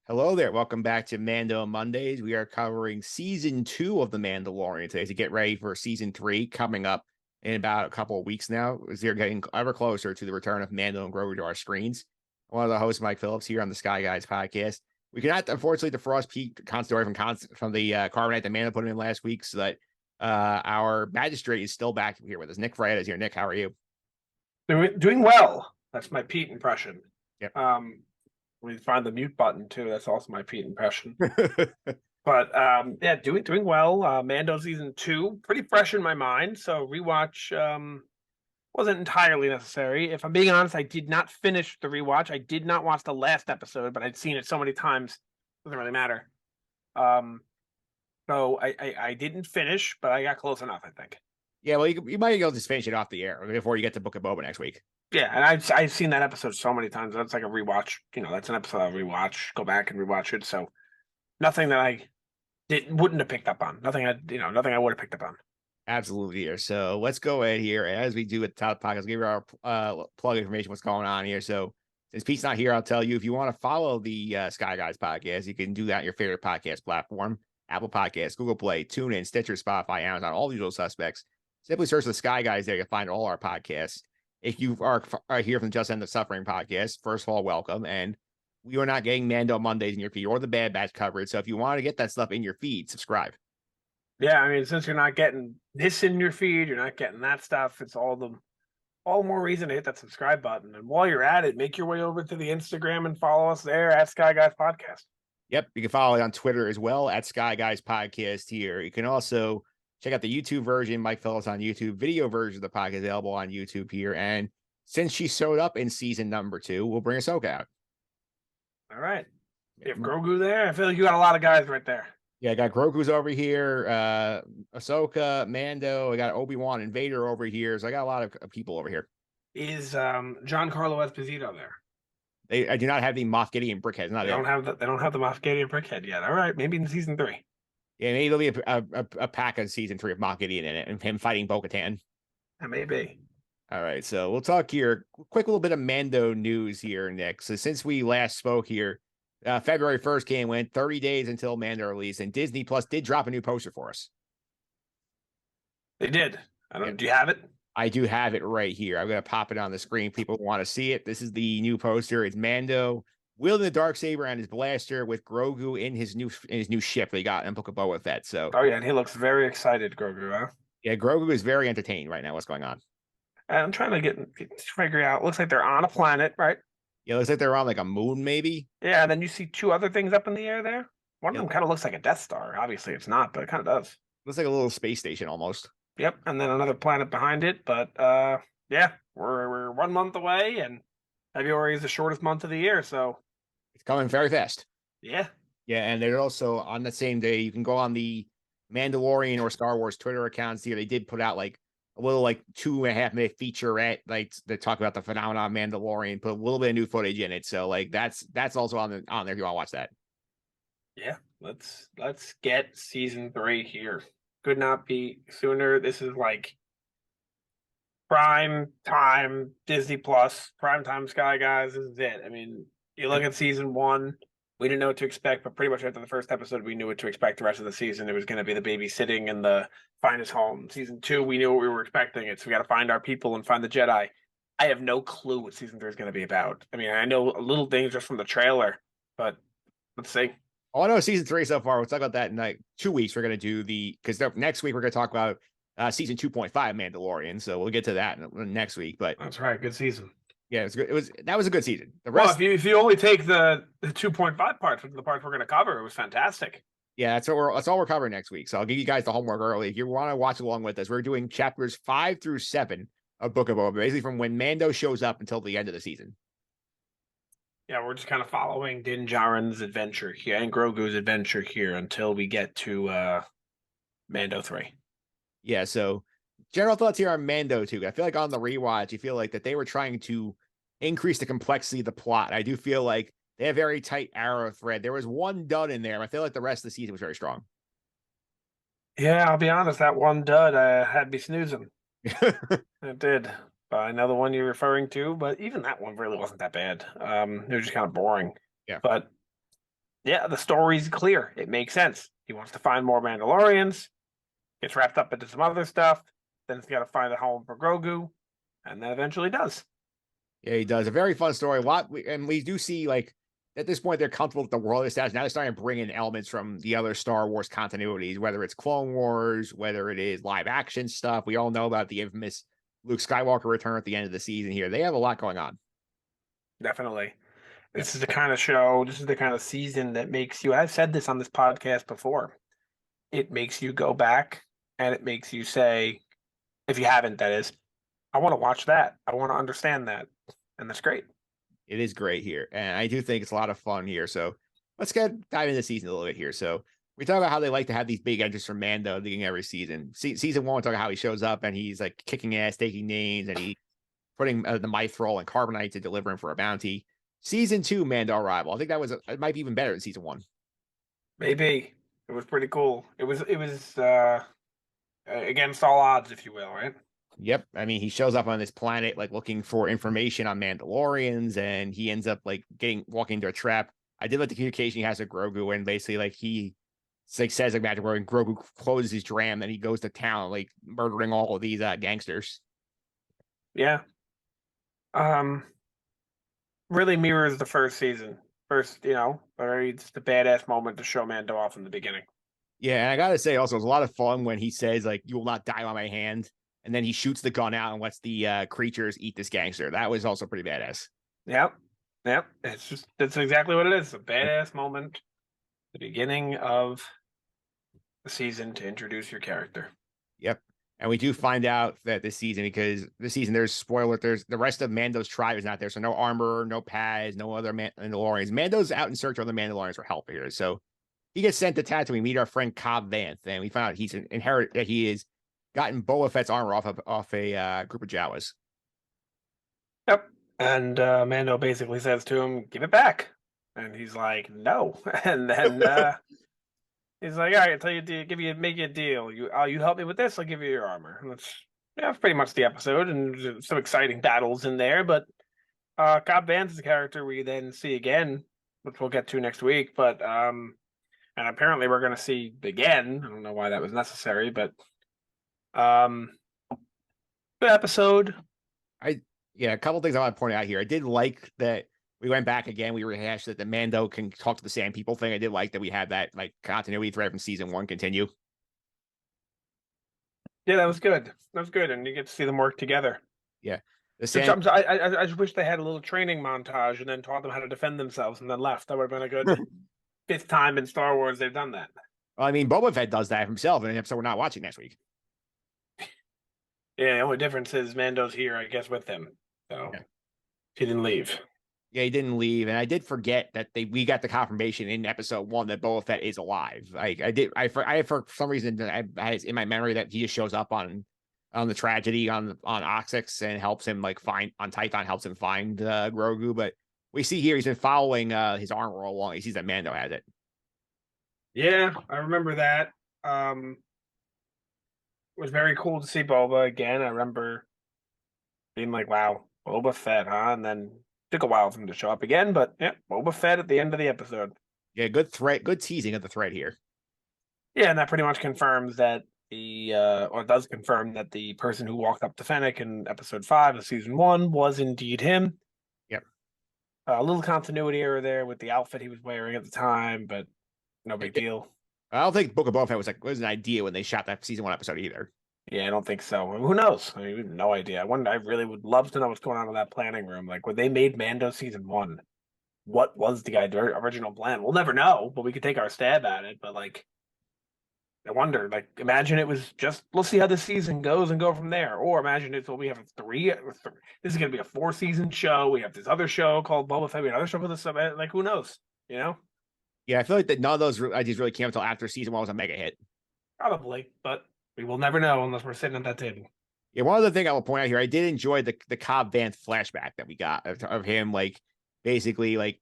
Hello there. Welcome back to Mando Mondays. We are covering season 2 of The Mandalorian today to get ready for season 3 coming up in about a couple of weeks now, as they're getting ever closer to the return of Mando and Grogu to our screens. One of the hosts, Mike Phillips, here on the Sky Guys podcast. We cannot, unfortunately, defrost Pete Consadori from the carbonite that Mando put him in last week, so that our magistrate is still back here with us. Nick Fraietta is here. Nick, how are you? Doing well. That's my Pete impression. Yep. We find the mute button too. That's also my Pete impression. But yeah, doing well. Mando season 2, pretty fresh in my mind. So rewatch wasn't entirely necessary. If I'm being honest, I did not finish the rewatch. I did not watch the last episode, but I'd seen it so many times, doesn't really matter. So I didn't finish, but I got close enough, I think. Yeah, well, you might be able to just finish it off the air before you get to Book of Boba next week. Yeah, and I've seen that episode so many times. That's like a rewatch. That's an episode I'll rewatch, go back and rewatch it. So nothing that I wouldn't have picked up on. Nothing I would have picked up on. Absolutely here. So let's go ahead here. As we do at the top of the podcast, give you our plug information, what's going on here. So since Pete's not here, I'll tell you, if you want to follow the Sky Guys podcast, you can do that on your favorite podcast platform: Apple Podcasts, Google Play, TuneIn, Stitcher, Spotify, Amazon, all the usual suspects. Simply search the Sky Guys there. You'll find all our podcasts. If you are here from the Just End the Suffering podcast, first of all, welcome. And we are not getting Mando Mondays in your feed or the Bad Batch coverage. So if you want to get that stuff in your feed, subscribe. Yeah, I mean, since you're not getting this in your feed, you're not getting that stuff. It's all the more reason to hit that subscribe button. And while you're at it, make your way over to the Instagram and follow us there at Sky Guys Podcast. Yep, you can follow it on Twitter as well at Sky Guys Podcast here. You can also check out the YouTube version, Mike Phillips on YouTube, video version of the podcast available on YouTube here. And since she showed up in season number 2, we'll bring Ahsoka out. All right. You have Grogu there. I feel like you got a lot of guys right there. Yeah, I got Grogu's over here, Ahsoka, Mando. I got Obi-Wan and Vader over here. So I got a lot of people over here. Is Giancarlo Esposito there? I do not have the Moff Gideon brickhead. They don't have the Moff Gideon brickhead yet. All right, maybe in season 3. Yeah, maybe there'll be a pack on season 3 of Moff Gideon in it and him fighting Bo-Katan. That may be. All right, so we'll talk here. Quick little bit of Mando news here, Nick. So since we last spoke here, February 1st came went 30 days until Mando release, and Disney Plus did drop a new poster for us. They did. Do you have it? I do have it right here. I'm going to pop it on the screen. People want to see it. This is the new poster. It's Mando wielding the Darksaber and his blaster with Grogu in his new ship they got in Book of Boba Fett. So, oh yeah, and he looks very excited, Grogu. Huh? Yeah, Grogu is very entertained right now. What's going on? I'm trying to figure out. Looks like they're on a planet, right? Yeah, it looks like they're on like a moon, maybe. Yeah, and then you see 2 other things up in the air there. One of them kind of looks like a Death Star. Obviously, it's not, but it kind of does. Looks like a little space station almost. Yep, and then another planet behind it. But yeah, we're 1 month away, and February is the shortest month of the year, so it's coming very fast. Yeah. Yeah, and they're also on the same day. You can go on the Mandalorian or Star Wars Twitter accounts here. They did put out like a little 2.5-minute featurette, like they talk about the phenomenon of Mandalorian, put a little bit of new footage in it. So like that's also on there if you want to watch that. Yeah, let's get season 3 here. Could not be sooner. This is like prime time Disney Plus, prime time Sky Guys. This is it. I mean, you look at season 1, we didn't know what to expect, but pretty much after the first episode, we knew what to expect the rest of the season. It was going to be the babysitting and the find his home. Season 2, we knew what we were expecting. So we got to find our people and find the Jedi. I have no clue what season 3 is going to be about. I mean, I know a little things just from the trailer, but let's see. Oh, I know season 3 so far. We'll talk about that in like 2 weeks. We're going to do because next week we're going to talk about season 2.5 Mandalorian. So we'll get to that next week. But that's right. Good season. Yeah, it was good. That was a good season. The rest, if you only take the 2.5 parts, which are the parts we're going to cover, it was fantastic. Yeah, that's all we're covering next week. So I'll give you guys the homework early. If you want to watch along with us, we're doing chapters 5 through 7 of Book of Boba, basically from when Mando shows up until the end of the season. Yeah, we're just kind of following Din Djarin's adventure here and Grogu's adventure here until we get to Mando 3. Yeah, so general thoughts here on Mando 2. I feel like on the rewatch, you feel like that they were trying to increase the complexity of the plot. I do feel like they have a very tight arrow thread. There was one dud in there. I feel like the rest of the season was very strong. Yeah, I'll be honest. That one dud had me snoozing. It did. I know the one you're referring to, but even that one really wasn't that bad. It was just kind of boring. Yeah. But Yeah, the story's clear. It makes sense. He wants to find more Mandalorians, gets wrapped up into some other stuff, then he's got to find a home for Grogu, and then eventually does. Yeah, he does. A very fun story. A lot, and we do see like at this point they're comfortable with the world established. Now they're starting to bring in elements from the other Star Wars continuities, whether it's Clone Wars, whether it is live action stuff. We all know about the infamous Luke Skywalker return at the end of the season here. They have a lot going on. Definitely. Yep. This is the kind of show, this is the kind of season that makes you, I've said this on this podcast before, it makes you go back and it makes you say, if you haven't, that is, I want to watch that. I want to understand that. And that's great. It is great here. And I do think it's a lot of fun here. So let's dive into the season a little bit here. So we talk about how they like to have these big entries from Mando at the beginning of every season. Season one, we talk about how he shows up and he's like kicking ass, taking names, and he putting the mithril and carbonite to deliver him for a bounty. Season two, Mando arrival. I think that was it might be even better than season one. Maybe. It was pretty cool. It was against all odds, if you will, right? Yep. I mean, he shows up on this planet like looking for information on Mandalorians, and he ends up like walking into a trap. I did like the communication he has with Grogu, and basically like he like says like magic word, and Grogu closes his dram, and he goes to town like murdering all of these gangsters. Yeah. Really mirrors the first season. First, it's the badass moment to show Mando off in the beginning. Yeah, and I gotta say also, it's a lot of fun when he says like, "You will not die by my hand," and then he shoots the gun out and lets the creatures eat this gangster. That was also pretty badass. Yep. Yep. That's exactly what it is. A badass moment, the beginning of the season to introduce your character. Yep. And we do find out that this season, because this season, there's spoiler, there's the rest of Mando's tribe is not there. So no armor, no pads, no other Mandalorians. Mando's out in search of the Mandalorians for help here. So he gets sent to Tatooine. We meet our friend Cobb Vanth, and we find out he's that he is gotten Boba Fett's armor off a group of Jawas. Yep. And Mando basically says to him, "Give it back," and he's like, "No." And then he's like, "All right, I'll tell you, make you a deal. You help me with this, I'll give you your armor." And that's pretty much the episode, and there's some exciting battles in there. But Cobb Vanth is a character we then see again, which we'll get to next week. But and apparently we're going to see again. I don't know why that was necessary, but good episode. Yeah, a couple things I want to point out here. I did like that we went back again. We rehashed that the Mando can talk to the sand people thing. I did like that we had that like continuity thread from season one continue. Yeah, that was good. That was good, and you get to see them work together. Yeah, the Sometimes I just wish they had a little training montage and then taught them how to defend themselves and then left. That would have been a good fifth time in Star Wars they've done that. Well, I mean, Boba Fett does that himself in an episode we're not watching next week. Yeah, the only difference is Mando's here, I guess, with them. So he didn't leave. Yeah, he didn't leave, and I did forget that we got the confirmation in episode one that Boba Fett is alive. I for some reason I had in my memory that he just shows up on the tragedy on Oxix and helps him like find on Tython, helps him find Grogu. But we see here he's been following his armor all along. He sees that Mando has it. Yeah, I remember that. It was very cool to see Boba again. I remember being like, "Wow, Boba Fett, huh?" And then took a while for him to show up again, but yeah, Boba Fett at the end of the episode. Yeah, good good teasing of the thread here. Yeah, and that pretty much confirms that does confirm that the person who walked up to Fennec in episode 5 of season 1 was indeed him. Yep. A little continuity error there with the outfit he was wearing at the time, but no big deal. I don't think Book of Boba Fett was an idea when they shot that season 1 episode either. Yeah, I don't think so. Who knows? I mean, we have no idea. I really would love to know what's going on in that planning room. Like when they made Mando season 1, what was the original plan? We'll never know, but we could take our stab at it. But like, I wonder. Like, imagine it was just let's see how the season goes and go from there. Or imagine it's we have three. This is going to be a 4-season show. We have this other show called Boba Fett. We have another show for this. Like, who knows? You know? Yeah, I feel like that none of those ideas really came until after season 1 was a mega hit. Probably, but we will never know unless we're sitting at that table. Yeah, one other thing I will point out here, I did enjoy the Cobb Vanth flashback that we got of him, like basically like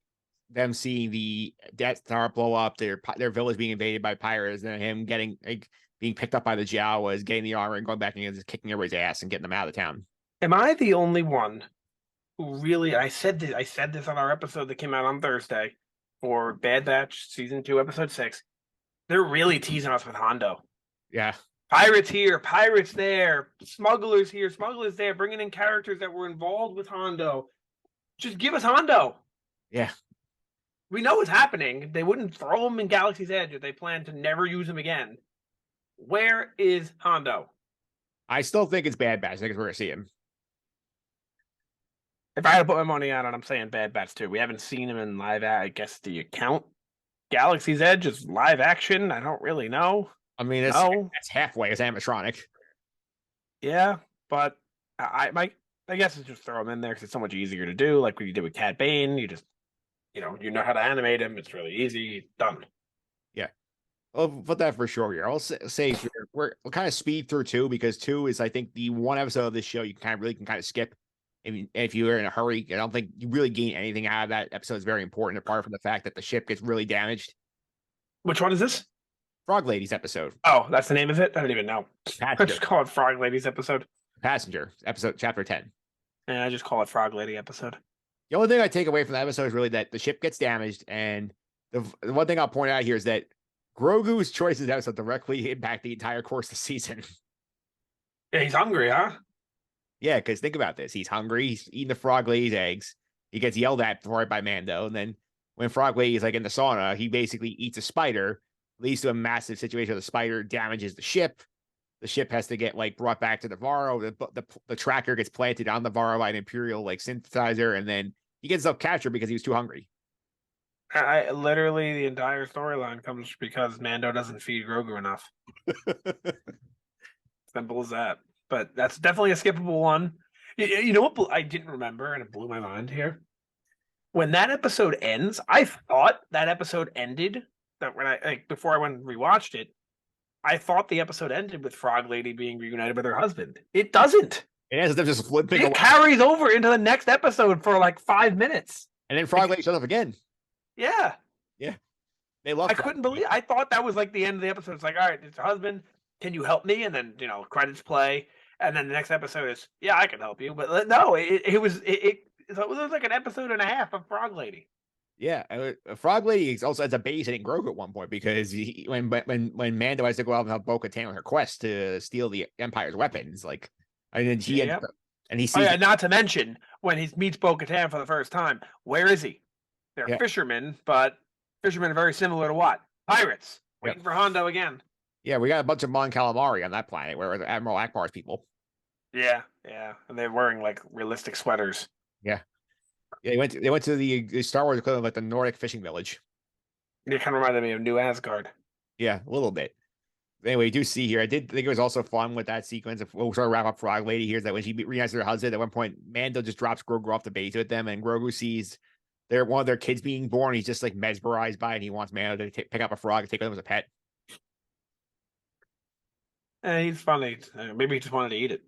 them seeing the Death Star blow up, their village being invaded by pirates, and him getting like being picked up by the Jawas, getting the armor and going back and just kicking everybody's ass and getting them out of the town. Am I the only one who really? I said this on our episode that came out on Thursday for Bad Batch season 2, episode 6, they're really teasing us with Hondo. Yeah. Pirates here, pirates there, smugglers here, smugglers there, bringing in characters that were involved with Hondo. Just give us Hondo. Yeah. We know what's happening. They wouldn't throw him in Galaxy's Edge if they plan to never use him again. Where is Hondo? I still think it's Bad Batch. I think we're going to see him. If I had to put my money on it, I'm saying Bad Batch too. We haven't seen him in live. I guess do you count Galaxy's Edge as live action? I don't really know. I mean, that's halfway. It's animatronic. Yeah, but I guess it's just throw him in there because it's so much easier to do. Like what you did with Cad Bane, you just you know how to animate him. It's really easy. Done. Yeah. I'll put that for sure here. I'll say we'll kind of speed through 2 because 2 is, I think, the one episode of this show you can kind of skip. If you were in a hurry, I don't think you really gain anything out of that episode. Is very important, apart from the fact that the ship gets really damaged. Which one is this? Frog Ladies episode. Oh, that's the name of it? I don't even know. Passenger. I just call it Frog Ladies episode. Passenger episode, chapter 10. And I just call it Frog Lady episode. The only thing I take away from that episode is really that the ship gets damaged, and the one thing I'll point out here is that Grogu's choices in that episode directly impact the entire course of the season. Yeah, he's hungry, huh? Yeah, because think about this. He's hungry. He's eating the Frog Lady's eggs. He gets yelled at for it by Mando. And then when Frog Lady is like in the sauna, he basically eats a spider, leads to a massive situation where the spider damages the ship. The ship has to get like brought back to Navarro. The tracker gets planted on Navarro by an Imperial like synthesizer, and then he gets himself captured because he was too hungry. I literally the entire storyline comes because Mando doesn't feed Grogu enough. Simple as that. But that's definitely a skippable one. You know what I didn't remember, and it blew my mind here? When that episode ends, I thought that episode ended. That when before I went and rewatched it, I thought the episode ended with Frog Lady being reunited with her husband. It doesn't. It ends up just flipping. It carries over into the next episode for like 5 minutes, and then Frog Lady shows up again. Yeah. They love. I couldn't believe. I thought that was like the end of the episode. It's like, all right, it's your husband. Can you help me? And then credits play. And then the next episode is, yeah, I can help you. But no, it was like an episode and a half of Frog Lady. Yeah, Frog Lady also has a babysitting Grogu at one point because when Mando has to go out and help Bo-Katan with her quest to steal the Empire's weapons, like, and then he sees. Oh, yeah, not to mention when he meets Bo-Katan for the first time, where is he? They're fishermen, but fishermen are very similar to what? Pirates. Waiting for Hondo again. Yeah, we got a bunch of Mon Calamari on that planet where Admiral Akbar's people. Yeah, and they're wearing like realistic sweaters. Yeah, they went to the Star Wars equivalent of like the Nordic fishing village. It kind of reminded me of New Asgard. Yeah, a little bit. Anyway, you do see here, I did think it was also fun with that sequence. We'll sort of wrap up Frog Lady here, is that when she reunites her husband, at one point, Mando just drops Grogu off the base with them, and Grogu sees one of their kids being born. He's just like mesmerized by it, and he wants Mando to pick up a frog and take it as a pet. He's funny. Maybe he just wanted to eat it.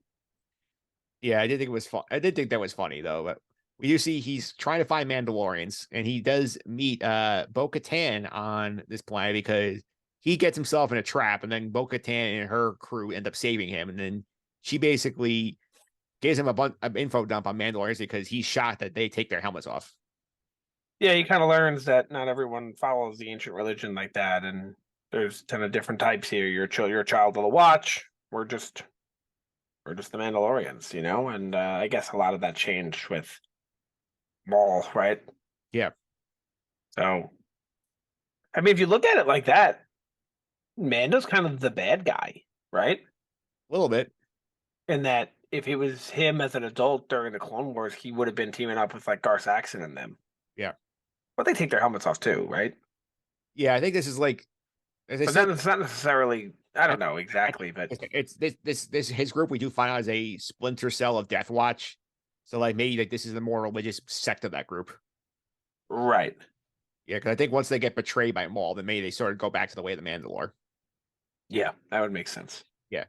Yeah, I did think it was fun. I did think that was funny though. But we do see he's trying to find Mandalorians, and he does meet Bo-Katan on this planet because he gets himself in a trap, and then Bo-Katan and her crew end up saving him, and then she basically gives him a bunch of info dump on Mandalorians because he's shocked that they take their helmets off. Yeah, he kind of learns that not everyone follows the ancient religion like that, and there's a ton of different types here. You're a child of the Watch. We're just the Mandalorians, and I guess a lot of that changed with Maul, right? Yeah. So, I mean, if you look at it like that, Mando's kind of the bad guy, right? A little bit. In that, if it was him as an adult during the Clone Wars, he would have been teaming up with like Gar Saxon and them. Yeah. But they take their helmets off too, right? Yeah, I think this is like. But then it's not necessarily. I don't know exactly, but it's this his group we do find out is a splinter cell of Death Watch, so like maybe like this is the more religious sect of that group, right? Yeah, because I think once they get betrayed by Maul, then maybe they sort of go back to the way of the Mandalore. Yeah, that would make sense. Yeah.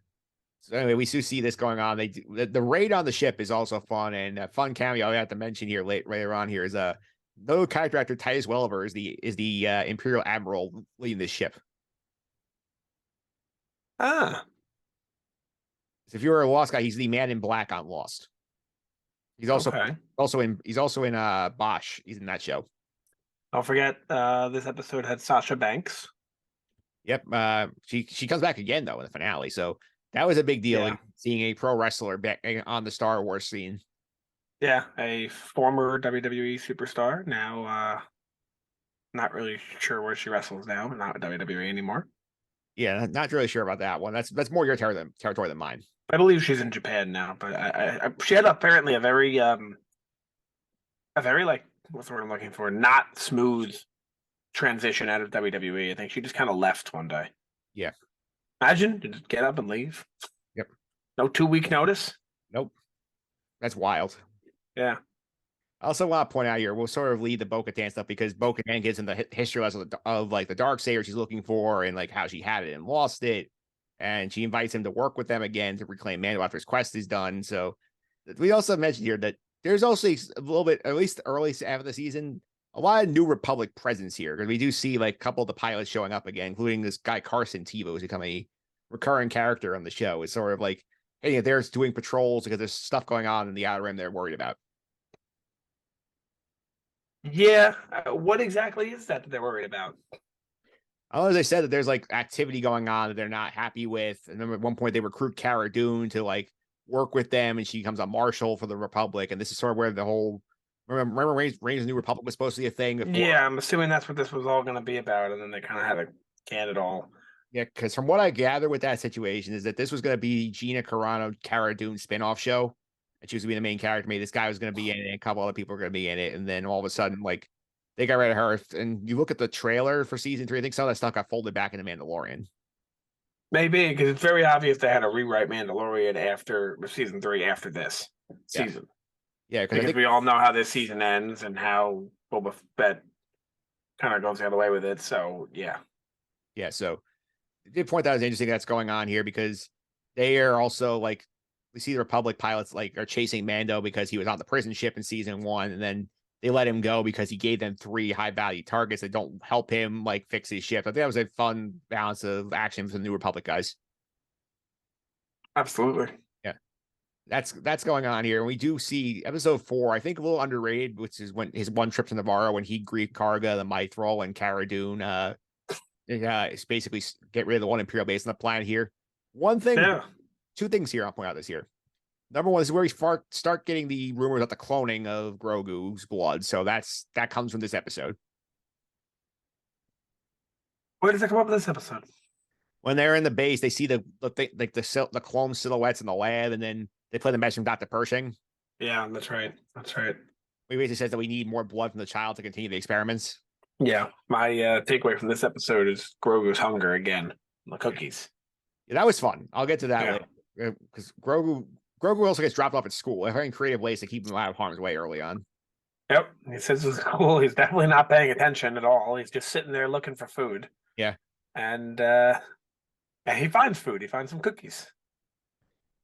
So anyway, we do see this going on. The raid on the ship is also fun, and a fun cameo I have to mention here later on here is no character actor Titus Welliver is the Imperial Admiral leading this ship. Ah. So if you're a Lost guy, he's the man in black on Lost. He's also in Bosch. He's in that show. Don't forget, this episode had Sasha Banks. Yep. She comes back again though in the finale, so that was a big deal. Yeah. Seeing a pro wrestler back on the Star Wars scene. Yeah, a former WWE superstar. Now, not really sure where she wrestles now. Not with WWE anymore. Yeah, not really sure about that one. That's more your territory than mine. I believe she's in Japan now, but she had apparently a very like, what's the word I'm looking for? Not smooth transition out of WWE. I think she just kind of left one day. Yeah. Imagine you just get up and leave. Yep. No 2-week notice. Nope. That's wild. Yeah. I also want to point out here, we'll sort of lead the Bo-Katan stuff because Bo-Katan gives him the history lesson of like the dark saber she's looking for and like how she had it and lost it. And she invites him to work with them again to reclaim Mando after his quest is done. So we also mentioned here that there's also a little bit, at least early after the season, a lot of New Republic presence here because we do see like a couple of the pilots showing up again, including this guy Carson Tebow, who's become a recurring character on the show. It's sort of like, hey, they're doing patrols because there's stuff going on in the Outer Rim they're worried about. Yeah. What exactly is that they're worried about? As I said, that there's like activity going on that they're not happy with. And then at one point they recruit Cara Dune to like work with them, and she becomes a marshal for the Republic. And this is sort of where the whole remember Reigns of the New Republic was supposed to be a thing before. Yeah, I'm assuming that's what this was all going to be about, and then they kind of had to can it all. Yeah, because from what I gather with that situation is that this was going to be Gina Carano, Cara Dune spinoff show, and she was going to be the main character. Maybe this guy was going to be in it, and a couple other people were going to be in it, and then all of a sudden, like they got rid of her. And you look at the trailer for season 3, I think some of that stuff got folded back into Mandalorian. Maybe because it's very obvious they had to rewrite Mandalorian after season 3 after this season. Yeah, because we all know how this season ends and how Boba Fett kind of goes the other way with it. So yeah. So I did point that as interesting that's going on here because they are also like we see the Republic pilots like are chasing Mando because he was on the prison ship in season 1, and then they let him go because he gave them 3 high value targets that don't help him like fix his ship. I think that was a fun balance of action for the New Republic guys. Absolutely. Yeah. That's going on here. And we do see episode 4, I think a little underrated, which is when his one trip to Navarro when he greet Karga, the Mythrol, and Cara Dune. It's basically get rid of the one Imperial base on the planet here. One thing, 2 things here I'll point out this year. Number one, this is where we start getting the rumors about the cloning of Grogu's blood. So that comes from this episode. Where does that come up in this episode? When they're in the base, they see the clone silhouettes in the lab, and then they play the message from Dr. Pershing. Yeah, that's right. He basically says that we need more blood from the child to continue the experiments. Yeah, my takeaway from this episode is Grogu's hunger again. The cookies. Yeah, that was fun. I'll get to that later because Grogu also gets dropped off at school. They're having creative ways to keep him out of harm's way early on. Yep, he says it's cool. He's definitely not paying attention at all. He's just sitting there looking for food. Yeah, and he finds food. He finds some cookies.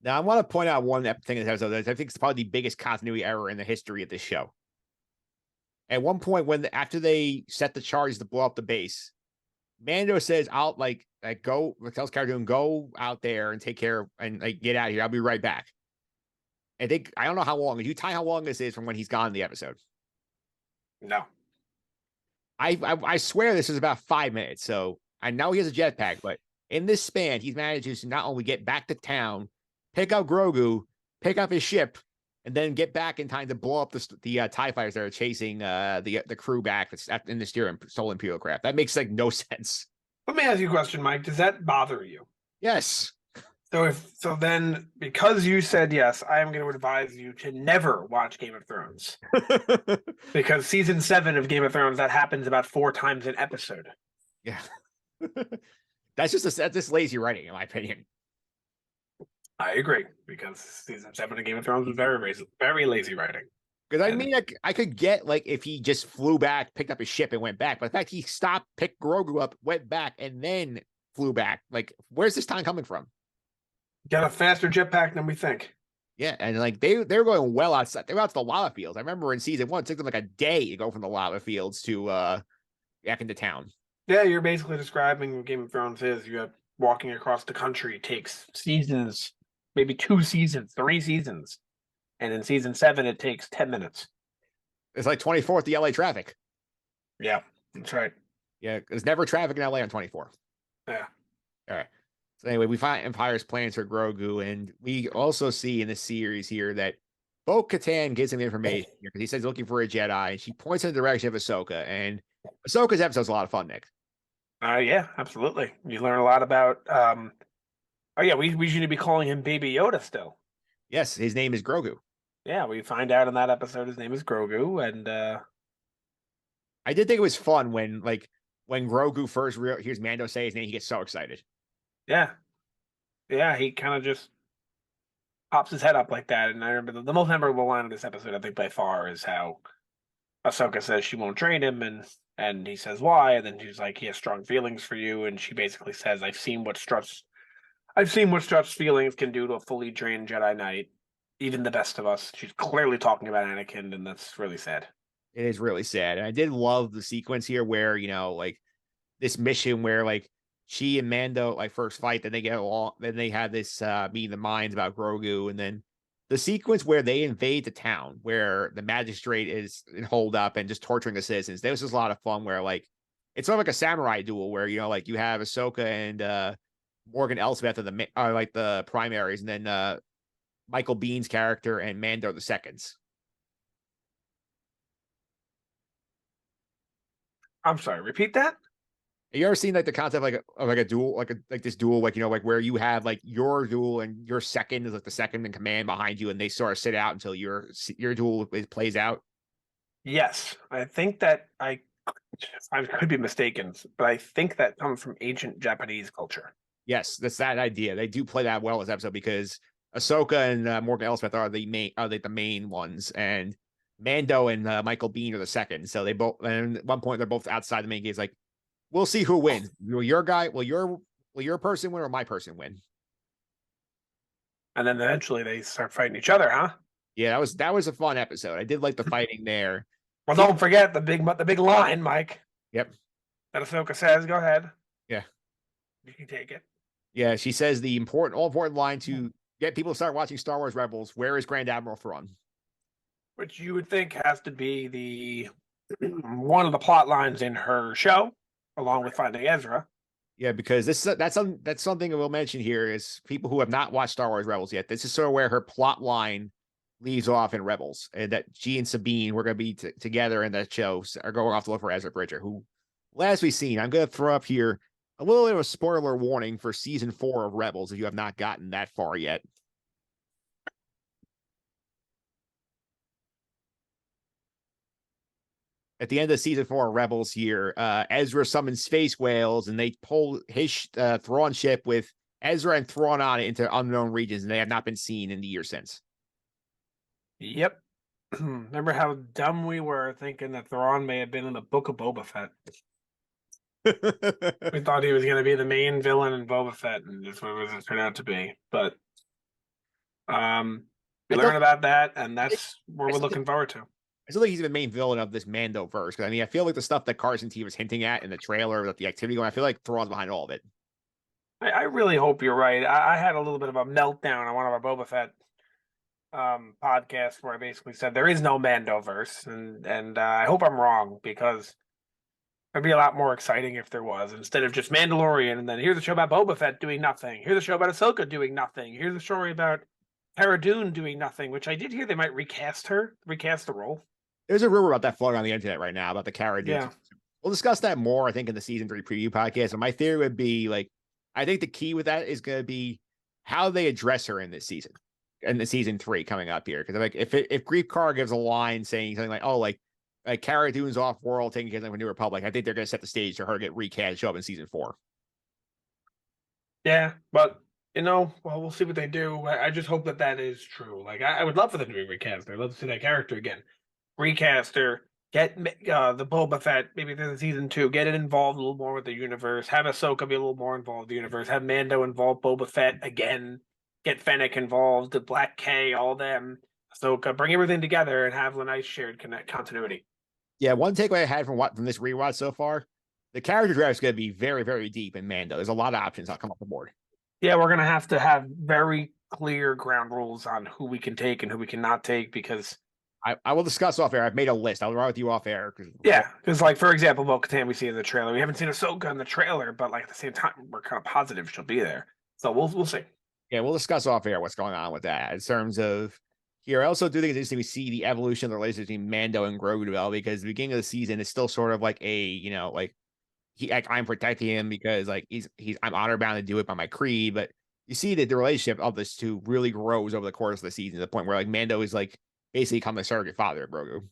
Now, I want to point out one thing in this episode that I think is probably the biggest continuity error in the history of this show. At one point, after they set the charges to blow up the base, Mando says, "I'll go." Tells Cara Dune, "Go out there and take care and get out of here. I'll be right back." I don't know how long. Did you tie how long this is from when he's gone in the episode? No. I swear this is about 5 minutes. So I know he has a jetpack, but in this span, he's managed to not only get back to town, pick up Grogu, pick up his ship, and then get back in time to blow up the TIE fighters that are chasing the crew back in the stolen Imperial craft. That makes no sense. Let me ask you a question, Mike. Does that bother you? Yes. So then, because you said yes, I am going to advise you to never watch Game of Thrones. Because season 7 of Game of Thrones, that happens about 4 times an episode. Yeah. That's just lazy writing, in my opinion. I agree, because season 7 of Game of Thrones was very lazy writing. Because I could get if he just flew back, picked up his ship, and went back. But the fact he stopped, picked Grogu up, went back, and then flew back, where's this time coming from? Got a faster jetpack than we think. Yeah, and they were going well outside. They were out to the lava fields. I remember in season 1, it took them a day to go from the lava fields to back into town. Yeah, you're basically describing what Game of Thrones is. You have walking across the country takes seasons, maybe 2 seasons, 3 seasons. And in season 7, it takes 10 minutes. It's like 24th the LA traffic. Yeah, that's right. Yeah, there's never traffic in LA on 24. Yeah. All right. So anyway, we find Empire's plans for Grogu, and we also see in the series here that Bo-Katan gives him information because he says he's looking for a Jedi, and she points in the direction of Ahsoka. And Ahsoka's episode's a lot of fun, Nick. Yeah, absolutely. You learn a lot about. Oh yeah, we should be calling him Baby Yoda still. Yes, his name is Grogu. Yeah, we find out in that episode his name is Grogu, and I did think it was fun when Grogu first hears Mando say his name, he gets so excited. yeah, yeah, he kind of just pops his head up like that. And I remember the most memorable line of this episode, I think by far, is how Ahsoka says she won't train him, and he says why, and then she's like, he has strong feelings for you, and she basically says, I've seen what Strut's feelings can do to a fully trained Jedi Knight, even the best of us. She's clearly talking about Anakin, and that's really sad. It is really sad. And I did love the sequence here where, like this mission where like she and Mando like first fight, then they get along, then they have this meeting the minds about Grogu, and then the sequence where they invade the town where the magistrate is holed up and just torturing the citizens. This was a lot of fun where like it's sort of like a samurai duel where like you have Ahsoka and Morgan Elsbeth are like the primaries, and then Michael Bihn's character and Mando the seconds. I'm sorry, repeat that? You ever seen like the concept of like a duel, like this duel, like like where you have like your duel and your second is like the second in command behind you, and they sort of sit out until your duel plays out. Yes, I think that I could be mistaken, but I think that comes from ancient Japanese culture. Yes, that's that idea. They do play that well in this episode because Ahsoka and Morgan Elsbeth are the main ones, and Mando and Michael Biehn are the second. So they both, and at one point they're both outside the main gate. It's like, we'll see who wins. Will your guy, will your person win or my person win? And then eventually they start fighting each other, huh? Yeah, that was a fun episode. I did like the fighting there. Well, don't forget the big line, Mike. Yep. That Ahsoka says, "Go ahead." Yeah. You can take it. Yeah, she says the all important line to get people to start watching Star Wars Rebels. Where is Grand Admiral Thrawn? Which you would think has to be the one of the plot lines in her show, along with finding Ezra. Yeah, because that's something we'll mention here is people who have not watched Star Wars Rebels yet. This is sort of where her plot line leaves off in Rebels, and that she and Sabine were going to be together in that show, are going off to look for Ezra Bridger, who last we've seen. I'm going to throw up here a little bit of a spoiler warning for season 4 of Rebels if you have not gotten that far yet. At the end of season 4 of Rebels here, Ezra summons space whales, and they pull his Thrawn ship with Ezra and Thrawn on it into unknown regions, and they have not been seen in the year since. Yep. Remember how dumb we were thinking that Thrawn may have been in the Book of Boba Fett? We thought he was going to be the main villain in Boba Fett, and that's what it turned out to be. But we learn about that, and that's what we're looking forward to. I still think he's the main villain of this Mando verse. Because I mean, I feel like the stuff that Carson T was hinting at in the trailer, that the activity going, I feel like Thrawn's behind all of it. I really hope you're right. I had a little bit of a meltdown on one of our Boba Fett podcasts where I basically said there is no Mando verse, and I hope I'm wrong, because it'd be a lot more exciting if there was, instead of just Mandalorian, and then here's a show about Boba Fett doing nothing. Here's a show about Ahsoka doing nothing. Here's a story about Cara Dune doing nothing, which I did hear they might recast the role. There's a rumor about that floating on the internet right now about the Cara Dune. Yeah. We'll discuss that more, I think, in the season 3 preview podcast. And my theory would be like, I think the key with that is going to be how they address her in this season, in the season 3 coming up here. Because like, if Grief Carr gives a line saying something like, "Oh, like Cara Dune's off world taking care of the New Republic," I think they're going to set the stage for her to get recast, show up in season 4. Yeah, but well, we'll see what they do. I just hope that is true. Like, I would love for them to be recast. I'd love to see that character again. Recast her, get the Boba Fett, maybe there's a season 2, get it involved a little more with the universe, have Ahsoka be a little more involved with the universe, have Mando involve Boba Fett again, get Fennec involved, the Black K, all them, Ahsoka, bring everything together and have a nice shared continuity. Yeah, one takeaway I had from this rewatch so far, the character draft is going to be very, very deep in Mando. There's a lot of options that'll come off the board. Yeah, we're going to have very clear ground rules on who we can take and who we cannot take, because I will discuss off air. I've made a list. I'll run with you off air. Yeah, because like for example, Bo-Katan we see in the trailer. We haven't seen Ahsoka in the trailer, but like at the same time, we're kind of positive she'll be there. So we'll see. Yeah, we'll discuss off air what's going on with that in terms of here. I also do think it's interesting we see the evolution of the relationship between Mando and Grogu develop because the beginning of the season is still sort of like like I'm protecting him because like I'm honor bound to do it by my creed, but you see that the relationship of this two really grows over the course of the season to the point where like Mando is like basically become the surrogate father of Grogu.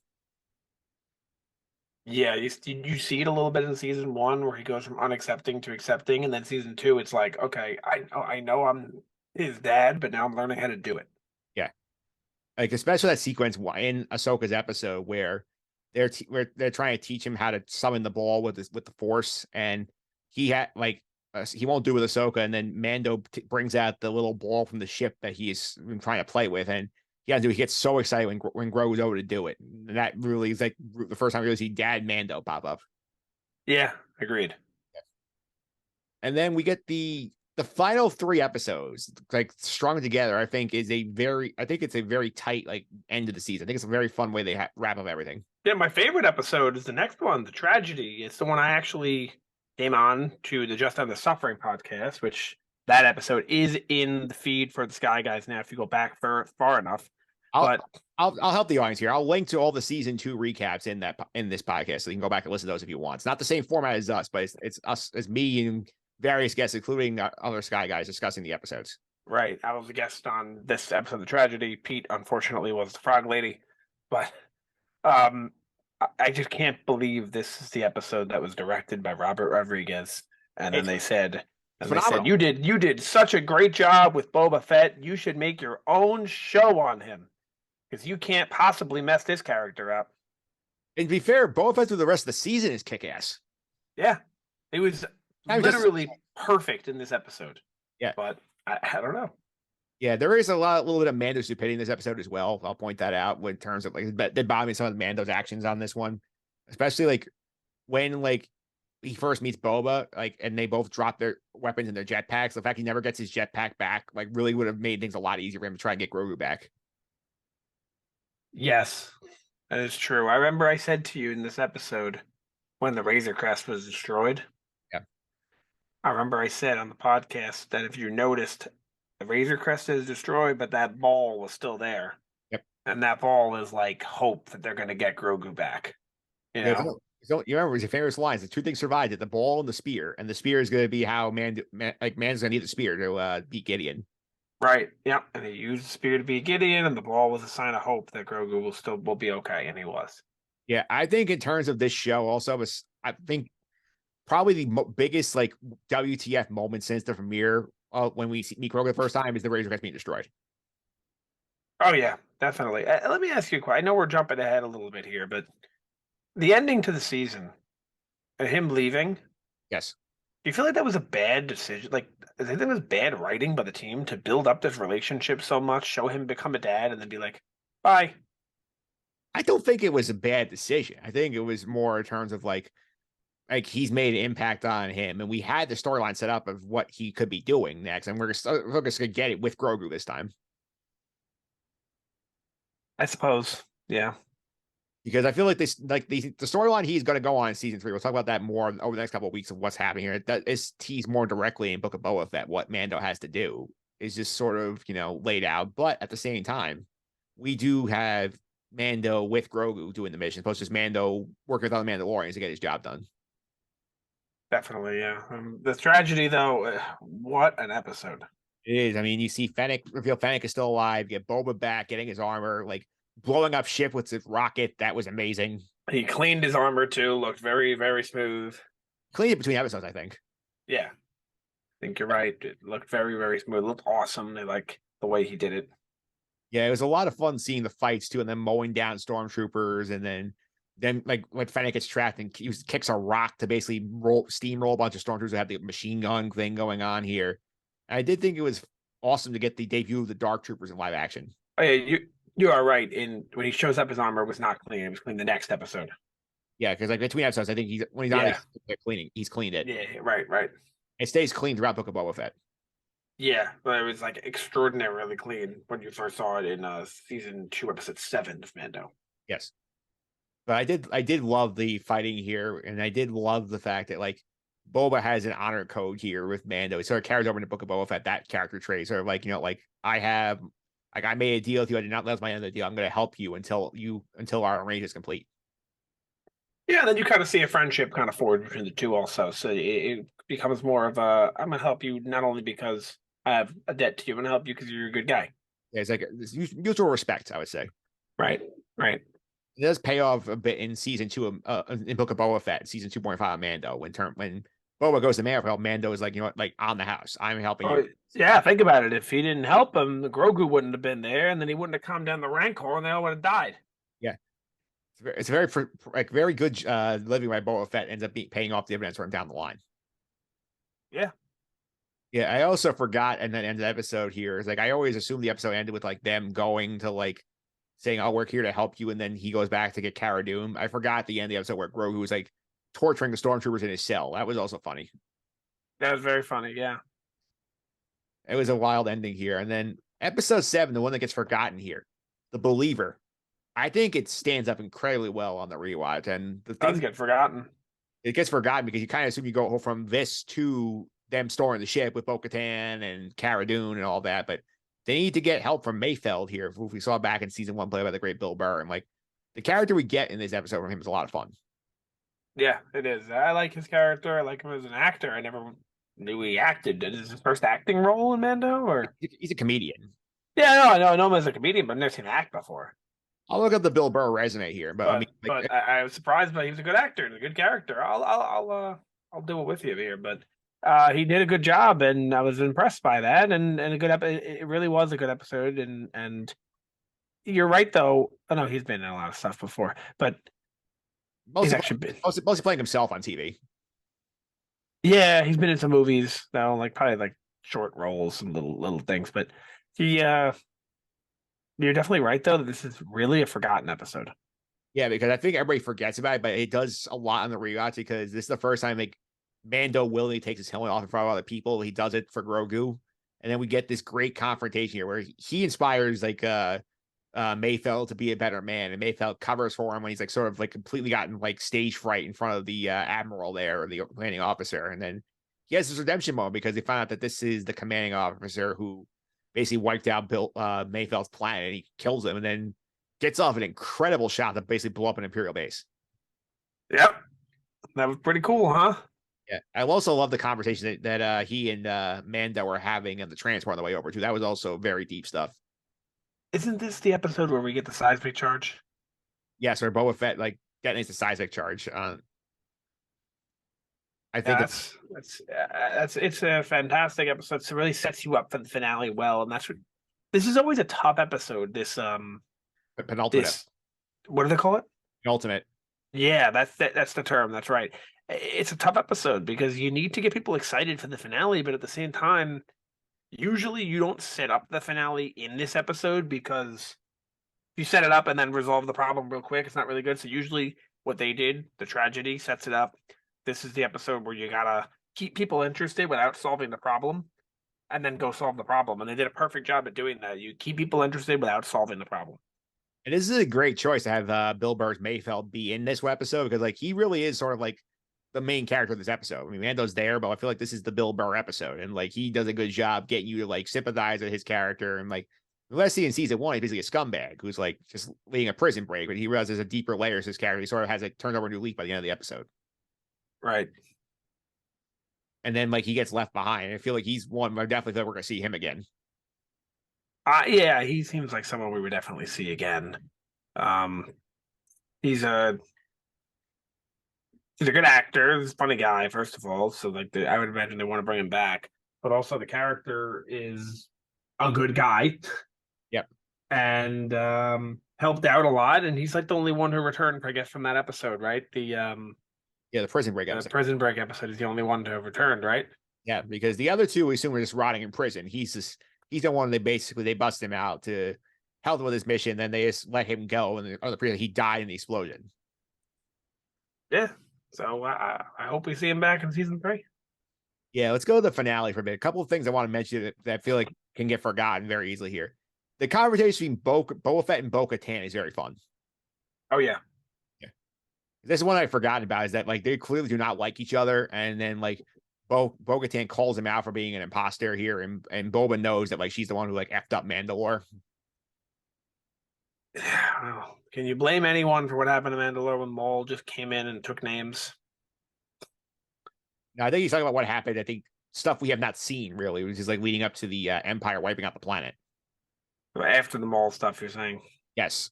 Yeah, you see it a little bit in season 1 where he goes from unaccepting to accepting, and then season 2, it's like, okay, I know I'm his dad, but now I'm learning how to do it. Yeah, like especially that sequence in Ahsoka's episode where where they're trying to teach him how to summon the ball with the Force, and he had like he won't do it with Ahsoka, and then Mando brings out the little ball from the ship that he's been trying to play with, and he gets so excited when Grogu's over to do it. And that really is like the first time we really see Dad Mando pop up. Yeah, agreed. And then we get the final 3 episodes like strung together. I think it's a very tight like end of the season. I think it's a very fun way they wrap up everything. Yeah, my favorite episode is the next one, the tragedy. It's the one I actually came on to the Just End the Suffering podcast, which that episode is in the feed for the Sky Guys now. If you go back far enough, I'll help the audience here. I'll link to all the season 2 recaps in this podcast, so you can go back and listen to those if you want. It's not the same format as us, but it's us as me and various guests, including other Sky Guys, discussing the episodes. Right. I was a guest on this episode of the tragedy. Pete, unfortunately, was the frog lady, but I just can't believe this is the episode that was directed by Robert Rodriguez. And then they said, you did such a great job with Boba Fett. You should make your own show on him because you can't possibly mess this character up. And to be fair, Boba Fett through the rest of the season is kick ass. Yeah, it was literally perfect in this episode. Yeah, but I don't know. Yeah, there is a little bit of Mando stupidity in this episode as well. I'll point that out in terms of like they bother me some of Mando's actions on this one, especially like when like he first meets Boba, like, and they both drop their weapons in their jetpacks. The fact he never gets his jetpack back, like, really would have made things a lot easier for him to try and get Grogu back. Yes, that is true. I remember I said to you in this episode when the Razor Crest was destroyed. Yeah, I remember I said on the podcast that if you noticed, the Razor Crest is destroyed, but that ball was still there. Yep. And that ball is like hope that they're going to get Grogu back. You know? So you remember his famous lines: the 2 things survived it, the ball and the spear. And the spear is going to be how Man's going to need the spear to beat Gideon. Right. Yep. And he used the spear to beat Gideon, and the ball was a sign of hope that Grogu will be okay, and he was. Yeah, I think in terms of this show, also, I think probably the biggest like WTF moment since the premiere when we meet Grogu the first time is the Razor Crest being destroyed. Oh yeah, definitely. Let me ask you a question. I know we're jumping ahead a little bit here, but the ending to the season, and him leaving. Yes. Do you feel like that was a bad decision? Like, I think that was bad writing by the team to build up this relationship so much, show him become a dad, and then be like, bye. I don't think it was a bad decision. I think it was more in terms of like he's made an impact on him, and we had the storyline set up of what he could be doing next, and we're just going to get it with Grogu this time. I suppose, yeah. Because I feel like this, like the storyline he's going to go on in season 3. We'll talk about that more over the next couple of weeks of what's happening here. That is teased more directly in Book of Boba Fett. What Mando has to do is just sort of laid out, but at the same time, we do have Mando with Grogu doing the mission, opposed to just Mando working with other Mandalorians to get his job done. Definitely, yeah. The tragedy, though, what an episode. It is. I mean, you see reveal Fennec is still alive, get Boba back, getting his armor, like blowing up ship with his rocket. That was amazing. He cleaned his armor too, looked very, very smooth. Cleaned it between episodes, I think. Yeah. I think you're right. It looked very, very smooth. It looked awesome. I like the way he did it. Yeah, it was a lot of fun seeing the fights too, and then mowing down stormtroopers, and then like when Fennec gets trapped and he kicks a rock to basically steamroll a bunch of stormtroopers that have the machine gun thing going on here. And I did think it was awesome to get the debut of the Dark Troopers in live action. Oh yeah, you are right. When he shows up, his armor was not clean. It was clean the next episode. Yeah, because like between episodes, I think when he's on cleaning, he's cleaned it. Yeah, right. It stays clean throughout Book of Boba Fett. Yeah, but it was like extraordinarily clean when you first saw it in season 2, episode 7 of Mando. Yes. But I did love the fighting here, and I did love the fact that like Boba has an honor code here with Mando. It sort of carries over in the Book of Boba Fett, that character trait. Sort of like, like I made a deal with you. I did not let my end of the deal. I'm going to help you until our arrangement is complete. Yeah, and then you kind of see a friendship kind of forward between the two also. So it becomes more of a I'm gonna help you not only because I have a debt to you, I'm gonna help you because you're a good guy. Yeah, it's like this mutual respect, I would say. Right, right. It does pay off a bit in season 2 in Book of Boba Fett, season 2.5 of Mando, when Boba goes to Mando, Mando is like, like on the house. I'm helping you. Yeah, think about it. If he didn't help him, the Grogu wouldn't have been there, and then he wouldn't have calmed down the Rancor, and they all would have died. Yeah. It's very very good living by Boba Fett ends up paying off dividends for him down the line. Yeah. Yeah, I also forgot, and then end of the episode here is like I always assume the episode ended with like them going to like saying, "I'll work here to help you," and then he goes back to get Cara Dune. I forgot the end of the episode where Grogu was like torturing the stormtroopers in his cell. That was also funny. That was very funny. Yeah. It was a wild ending here, and then episode 7, the one that gets forgotten here, The Believer. I think it stands up incredibly well on the rewatch, and the thing get forgotten. It gets forgotten because you kind of assume you go from this to them storing the ship with Bo-Katan and Cara Dune and all that, but they need to get help from Mayfeld here, who we saw back in season 1, played by the great Bill Burr. And like the character we get in this episode from him is a lot of fun. Yeah, it is. I like his character. I like him as an actor. I never knew he acted. Is this his first acting role in Mando, or He's a comedian? Yeah, I know him as a comedian, but I've never seen him act before. I'll look up the Bill Burr resume here, but I mean, like, I was surprised, but he was a good actor and a good character. I'll do it with you here, but he did a good job, and I was impressed by that. And a good it really was a good episode. And you're right, though. I know he's been in a lot of stuff before, but mostly playing himself on TV. Yeah, he's been in some movies now, like probably like short roles and little things. But you're definitely right, though, that this is really a forgotten episode. Yeah, because I think everybody forgets about it, but it does a lot on the rewatch because this is the first time like Mando willingly takes his helmet off in front of other people. He does it for Grogu. And then we get this great confrontation here where he inspires like Mayfeld to be a better man, and Mayfeld covers for him when he's like sort of like completely gotten like stage fright in front of the admiral there, or the commanding officer. And then he has this redemption moment because they find out that this is the commanding officer who basically wiped out Mayfeld's planet, and he kills him and then gets off an incredible shot that basically blew up an Imperial base. Yep. That was pretty cool, huh? Yeah. I also love the conversation that he and Mando were having in the transport on the way over too. That was also very deep stuff. Isn't this the episode where we get the seismic charge? Yes, or Boba Fett like detonates the seismic charge. I think it's a fantastic episode. So it really sets you up for the finale well, and this is always a top episode. This penultimate. What do they call it? Penultimate. Yeah, that's the term. That's right. It's a tough episode because you need to get people excited for the finale, but at the same time, usually you don't set up the finale in this episode because you set it up and then resolve the problem real quick. It's not really good. So usually what they did, the tragedy sets it up. This is the episode where you gotta keep people interested without solving the problem, and then go solve the problem. And they did a perfect job at doing that. You keep people interested without solving the problem. And this is a great choice to have Bill Burr's Mayfeld be in this episode because like he really is sort of like the main character of this episode. I mean, Mando's there, but I feel like this is the Bill Burr episode, and like he does a good job getting you to like sympathize with his character. And like let's see in season 1, he's basically a scumbag who's like just leading a prison break, but he realizes there's a deeper layer to his character. He sort of has like turned over a new leaf by the end of the episode. Right. And then like he gets left behind. I feel like he's one. I definitely feel we're gonna see him again. Yeah, he seems like someone we would definitely see again. He's a good actor. He's a funny guy, first of all. So like I would imagine they want to bring him back. But also the character is a good guy. Yep. And helped out a lot. And he's like the only one who returned, I guess, from that episode, right? The prison break episode. The prison break episode is the only one to have returned, right? Yeah, because the other two we assume are just rotting in prison. He's the one they bust him out to help him with his mission, then they just let him go, and the other prison he died in the explosion. Yeah. So I hope we see him back in season 3. Yeah, let's go to the finale for a bit. A couple of things I want to mention that I feel like can get forgotten very easily here. The conversation between Boba Fett and Bo-Katan is very fun. Oh yeah. Yeah. This is one I forgot about is that like they clearly do not like each other. And then like Bo-Katan calls him out for being an imposter here. And Boba knows that like she's the one who like effed up Mandalore. Well, can you blame anyone for what happened to Mandalore when Maul just came in and took names? Now, I think he's talking about what happened. I think stuff we have not seen really, which is like leading up to the Empire wiping out the planet. After the Maul stuff, you're saying? Yes.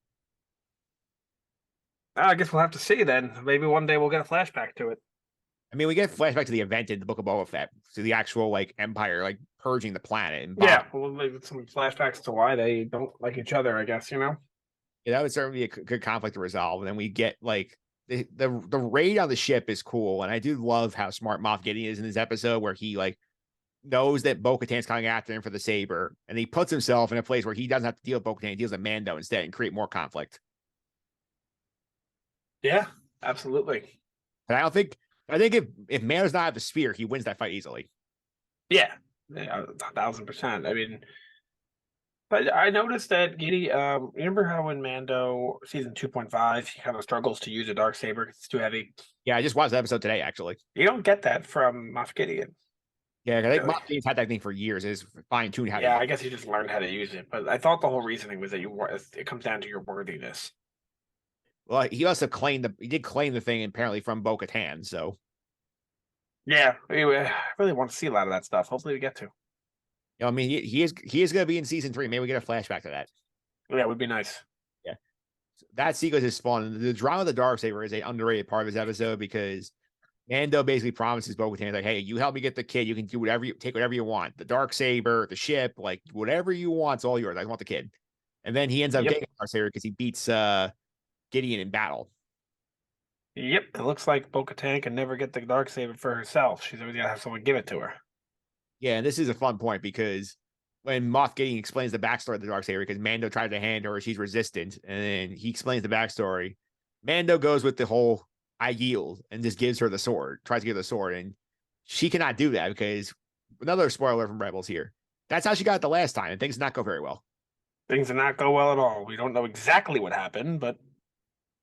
I guess we'll have to see then. Maybe one day we'll get a flashback to it. I mean, we get flashback to the event in the Book of Boba Fett, to the actual like Empire like purging the planet. And Yeah, well, maybe some flashbacks to why they don't like each other. I guess yeah, that would certainly be a good conflict to resolve. And then we get like the raid on the ship is cool, and I do love how smart Moff Gideon is in this episode, where he like knows that Bo-Katan's coming after him for the saber, and he puts himself in a place where he doesn't have to deal with Bo-Katan, he deals with Mando instead, and create more conflict. Yeah, absolutely. And I think if Mando's not at the spear, he wins that fight easily. Yeah, 1,000%. I mean, but I noticed that Giddy. Remember how in Mando season 2.5 he kind of struggles to use a dark saber because it's too heavy. Yeah, I just watched the episode today, actually. You don't get that from Moff Gideon. Yeah, I think Moff Gideon's had that thing for years. It's fine-tuned how Yeah, to I guess he just learned how to use it. But I thought the whole reasoning was that it comes down to your worthiness. Well, he also he did claim the thing apparently from Bo-Katan, so. Yeah, anyway, I really want to see a lot of that stuff. Hopefully we get to. You know, I mean, he is going to be in season 3. Maybe we get a flashback to that. Yeah, it would be nice. Yeah, that sequence is fun. The drama of the Darksaber is an underrated part of this episode because Mando basically promises Bo-Katan like, "Hey, you help me get the kid. You can do take whatever you want. The Darksaber, the ship, like whatever you want's all yours. I want the kid." And then he ends up getting the Darksaber because he beats Gideon in battle. Yep, it looks like Bo-Katan can never get the Darksaber for herself. She's always got to have someone give it to her. Yeah, and this is a fun point because when Moff Gideon explains the backstory of the Darksaber, because Mando tried to hand her, she's resistant, and then he explains the backstory. Mando goes with the whole "I yield" and just gives her the sword, tries to give her the sword, and she cannot do that because another spoiler from Rebels here. That's how she got it the last time, and things did not go very well. Things did not go well at all. We don't know exactly what happened, but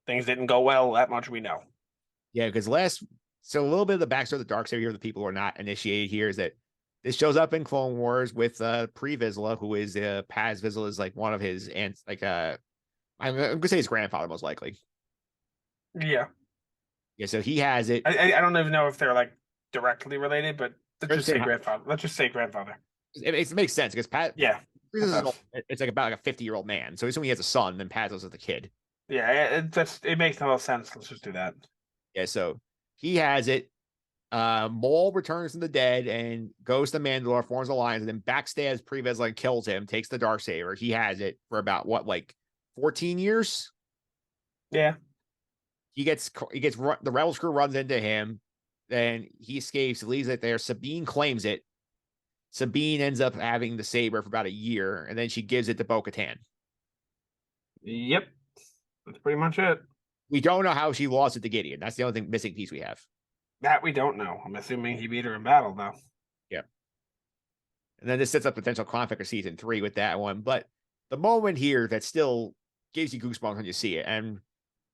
things didn't go well. That much we know. Yeah, because so a little bit of the backstory of the Darksaber here, the people who are not initiated here, is that this shows up in Clone Wars with Pre Vizsla, who is Paz Vizsla is like one of his aunts, like I'm gonna say his grandfather most likely. Yeah. Yeah, so he has it. I don't even know if they're like directly related, but let's just say grandfather. Let's just say grandfather. It makes sense because Pat. Yeah. It's like about like a 50-year-old man. So assuming he has a son, then Paz is the kid. Yeah, it makes the most sense. Let's just do that. Yeah, so he has it. Maul returns from the dead and goes to Mandalore, forms alliance, and then backstabs Pre Vizsla and kills him, takes the Darksaber. He has it for about what, like 14 years? Yeah. He gets the Rebels crew runs into him, then he escapes, leaves it there. Sabine claims it. Sabine ends up having the saber for about a year, and then she gives it to Bo-Katan. Yep. That's pretty much it. We don't know how she lost it to Gideon. That's the only missing piece we have. That we don't know. I'm assuming he beat her in battle, though. Yeah. And then this sets up potential conflict for season 3 with that one. But the moment here that still gives you goosebumps when you see it. And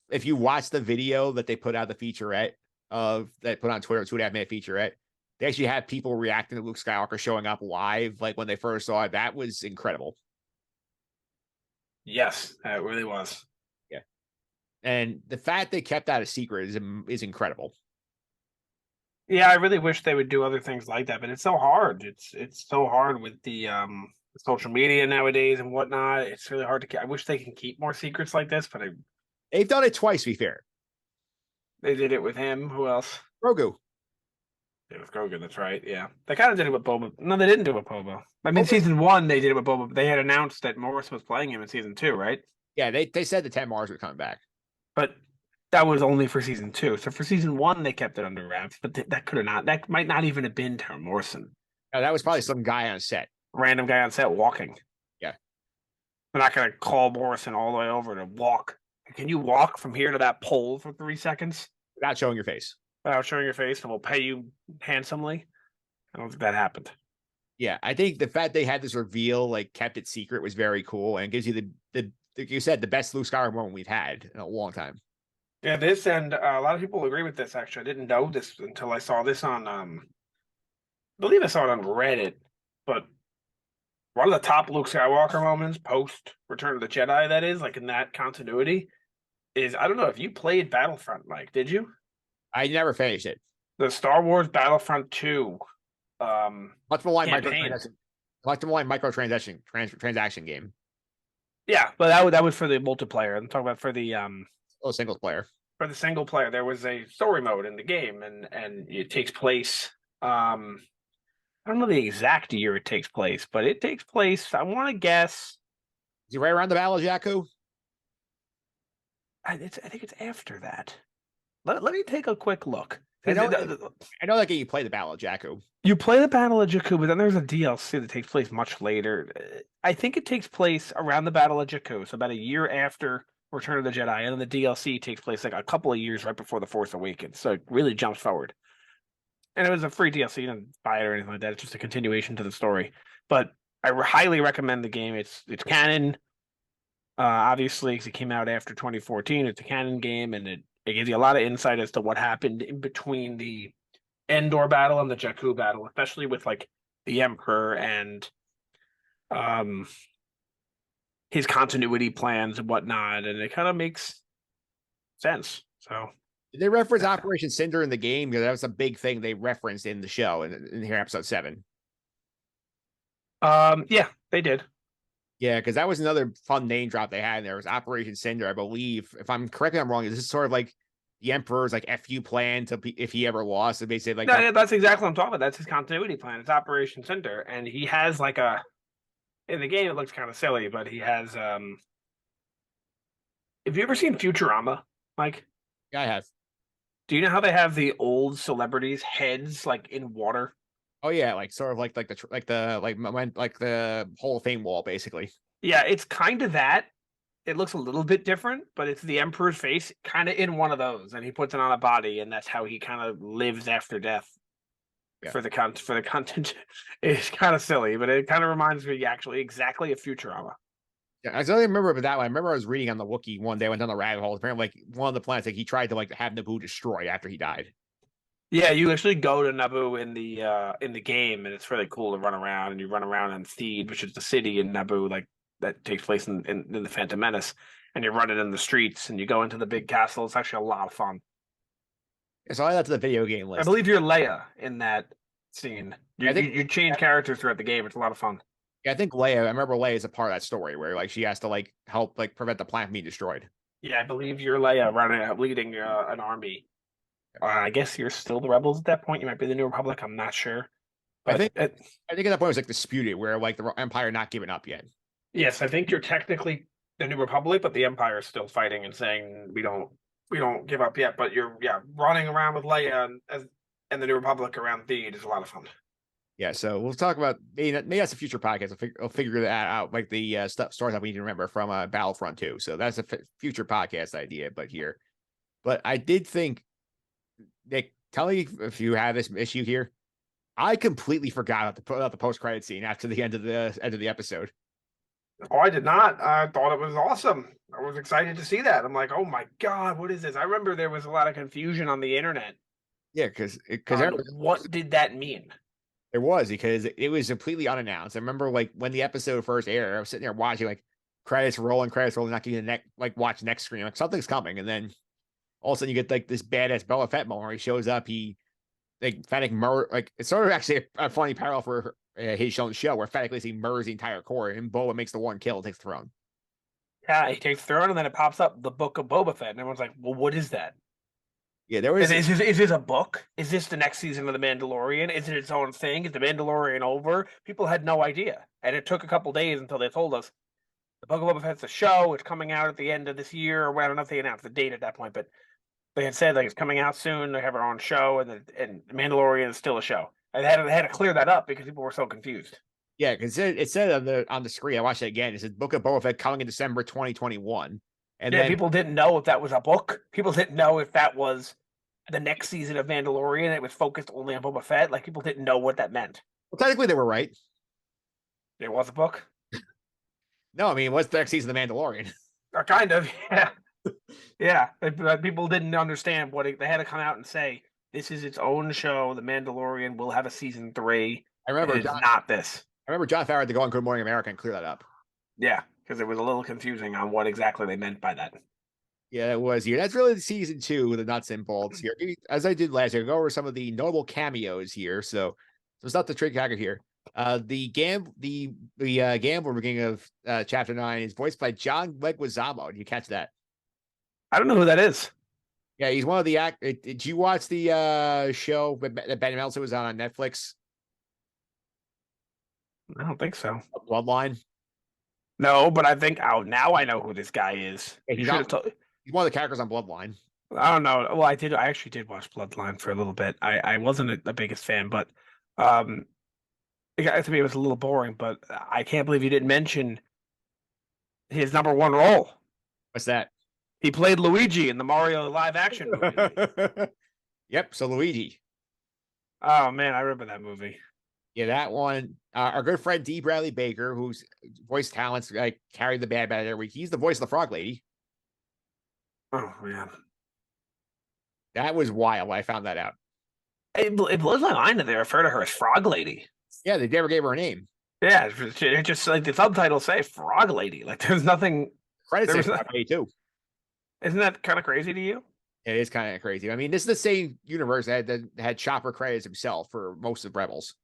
if you watch the video that they put out, the featurette that put on Twitter, 2.5-minute featurette, they actually had people reacting to Luke Skywalker showing up live, like when they first saw it. That was incredible. Yes, that really was. Yeah. And the fact they kept that a secret is incredible. Yeah, I really wish they would do other things like that, but it's so hard. It's so hard with the social media nowadays and whatnot. It's really hard to. I wish they can keep more secrets like this, but they've done it twice. To be fair, they did it with him. Who else? Grogu. It was Grogu. That's right. Yeah, they kind of did it with Boba. No, they didn't do it with Boba. I mean, season 1 they did it with Boba. They had announced that Morris was playing him in season 2, right? Yeah, they said the 10 Mars were coming back, but that was only for season 2. So for season 1, they kept it under wraps. But that could have not. That might not even have been Terry Morrison. No, that was probably some guy on set. Random guy on set walking. Yeah. They're not going to call Morrison all the way over to walk. Can you walk from here to that pole for 3 seconds? Without showing your face. Without showing your face, and we'll pay you handsomely. I don't think that happened. Yeah, I think the fact they had this reveal, like kept it secret, was very cool, and gives you the like you said, the best Luke Skywalker moment we've had in a long time. Yeah, this and a lot of people agree with this. Actually, I didn't know this until I saw this on I believe I saw it on Reddit, but one of the top Luke Skywalker moments post Return of the Jedi, that is, like in that continuity, is I don't know if you played Battlefront, Mike, did you? I never finished it. The Star Wars Battlefront 2 Much more like campaign. transaction game. Yeah, but that was for the multiplayer. I'm talking about for the Single player. For the single player. There was a story mode in the game, and it takes place. I don't know the exact year it takes place, but it takes place. I want to guess. Is he right around the Battle of Jakku? I think it's after that. Let me take a quick look. I know that game you play the Battle of Jakku. You play the Battle of Jakku, but then there's a DLC that takes place much later. I think it takes place around the Battle of Jakku, so about a year after Return of the Jedi, and then the DLC takes place like a couple of years right before The Force Awakens. So it really jumps forward. And it was a free DLC, you didn't buy it or anything like that. It's just a continuation to the story. But I highly recommend the game. It's canon, obviously, because it came out after 2014. It's a canon game, and it gives you a lot of insight as to what happened in between the Endor battle and the Jakku battle, especially with like the Emperor and his continuity plans and whatnot, and it kind of makes sense. So did they reference Operation Cinder in the game? Because that was a big thing they referenced in the show in here, episode 7. Yeah, they did. Yeah, because that was another fun name drop they had. There was Operation Cinder, I believe. If I'm correct, I'm wrong. This is sort of like the Emperor's like FU plan to be, if he ever lost. So basically, like no, that's exactly what I'm talking about. That's his continuity plan. It's Operation Cinder, and he has like in the game. It looks kind of silly, but he has. Have you ever seen Futurama, Mike? Yeah, I have. Do you know how they have the old celebrities' heads like in water? Oh yeah, like sort of like the Hall of Fame wall, basically. Yeah, it's kind of that. It looks a little bit different, but it's the Emperor's face, kind of in one of those, and he puts it on a body, and that's how he kind of lives after death. Yeah. For the content, it's kind of silly, but it kind of reminds me actually exactly of Futurama. Yeah, I only remember that one. I remember I was reading on the Wookiee one day. I went down the rabbit hole. Apparently, like one of the planets, like he tried to like have Naboo destroyed after he died. Yeah, you actually go to Naboo in the game, and it's really cool to run around. And you run around in Theed, which is the city in Naboo, like that takes place in the Phantom Menace. And you're running in the streets, and you go into the big castle. It's actually a lot of fun. Yeah, so I add to the video game list. I believe you're Leia in that scene. You change characters throughout the game. It's a lot of fun. Yeah, I think Leia. I remember Leia is a part of that story where like she has to like help like prevent the planet from being destroyed. Yeah, I believe you're Leia leading an army. I guess you're still the rebels at that point. You might be the New Republic. I'm not sure. But I think at that point it was like disputed where like the Empire not giving up yet. Yes, I think you're technically the New Republic, but the Empire is still fighting and saying we don't give up yet. But you're running around with Leia and the New Republic around Theed is a lot of fun. Yeah, so we'll talk about maybe that's a future podcast. I'll figure that out, like the stories that we need to remember from Battlefront 2. So that's a future podcast idea. But I did think, Nick, tell me if you have this issue here. I completely forgot about the post credit scene after the end of the episode. Oh, I did not. I thought it was awesome. I was excited to see that. I'm like, oh my god, what is this? I remember there was a lot of confusion on the internet. Yeah, because what did that mean? There was, because it was completely unannounced. I remember like when the episode first aired, I was sitting there watching like credits rolling, not getting the watch next screen, like something's coming, and then all of a sudden you get like this badass Boba Fett moment where he shows up. He like Fennec it's sort of actually a funny parallel for his own show where Fennec he murders the entire core and Boba makes the one kill and takes the throne. Yeah, he takes the throne and then it pops up the book of Boba Fett, and everyone's like, "Well, what is that?" Yeah, there was. Is this a book? Is this the next season of The Mandalorian? Is it its own thing? Is The Mandalorian over? People had no idea, and it took a couple days until they told us the Book of Boba Fett's a show. It's coming out at the end of this year, or I don't know if they announced the date at that point, but they had said like it's coming out soon. They have our own show, and Mandalorian is still a show. And they had to clear that up because people were so confused. Yeah, because it said on the screen. I watched it again. It said Book of Boba Fett coming in December 2021. And then people didn't know if that was a book. People didn't know if that was the next season of Mandalorian. It was focused only on Boba Fett. Like people didn't know what that meant. Well, technically they were right. There was a book. No, I mean, what's the next season of The Mandalorian? Kind of, yeah. Yeah, people didn't understand they had to come out and say, this is its own show. The Mandalorian will have a season 3. I remember It is not this. I remember John Favreau had to go on Good Morning America and clear that up. Yeah, because it was a little confusing on what exactly they meant by that. Yeah, it was here. That's really the season 2 with the nuts and bolts here. As I did last year, go over some of the notable cameos here. So it's not the trick hacker here. The gambler beginning of chapter 9 is voiced by John Leguizamo. Did you catch that? I don't know who that is. Yeah, he's one of the Did you watch the show that Ben Meltzer was on Netflix? I don't think so. Bloodline. No, but I think now I know who this guy is. Yeah, he's one of the characters on Bloodline. I don't know. Well, I actually did watch Bloodline for a little bit. I wasn't the biggest fan, but to me it was a little boring. But I can't believe you didn't mention his number 1 role. What's that? He played Luigi in the Mario live action movie. Yep. So Luigi. Oh man, I remember that movie. Yeah, that one. Our good friend D. Bradley Baker, whose voice talents carried the bad every week. He's the voice of the Frog Lady. Oh man, that was wild when I found that out. It blows my mind that they refer to her as Frog Lady. Yeah, they never gave her a name. Yeah, it just like the subtitles say Frog Lady. Like there's nothing. Credits say Frog Lady too. Isn't that kind of crazy to you? It is kind of crazy. I mean, this is the same universe that had Chopper credits himself for most of Rebels.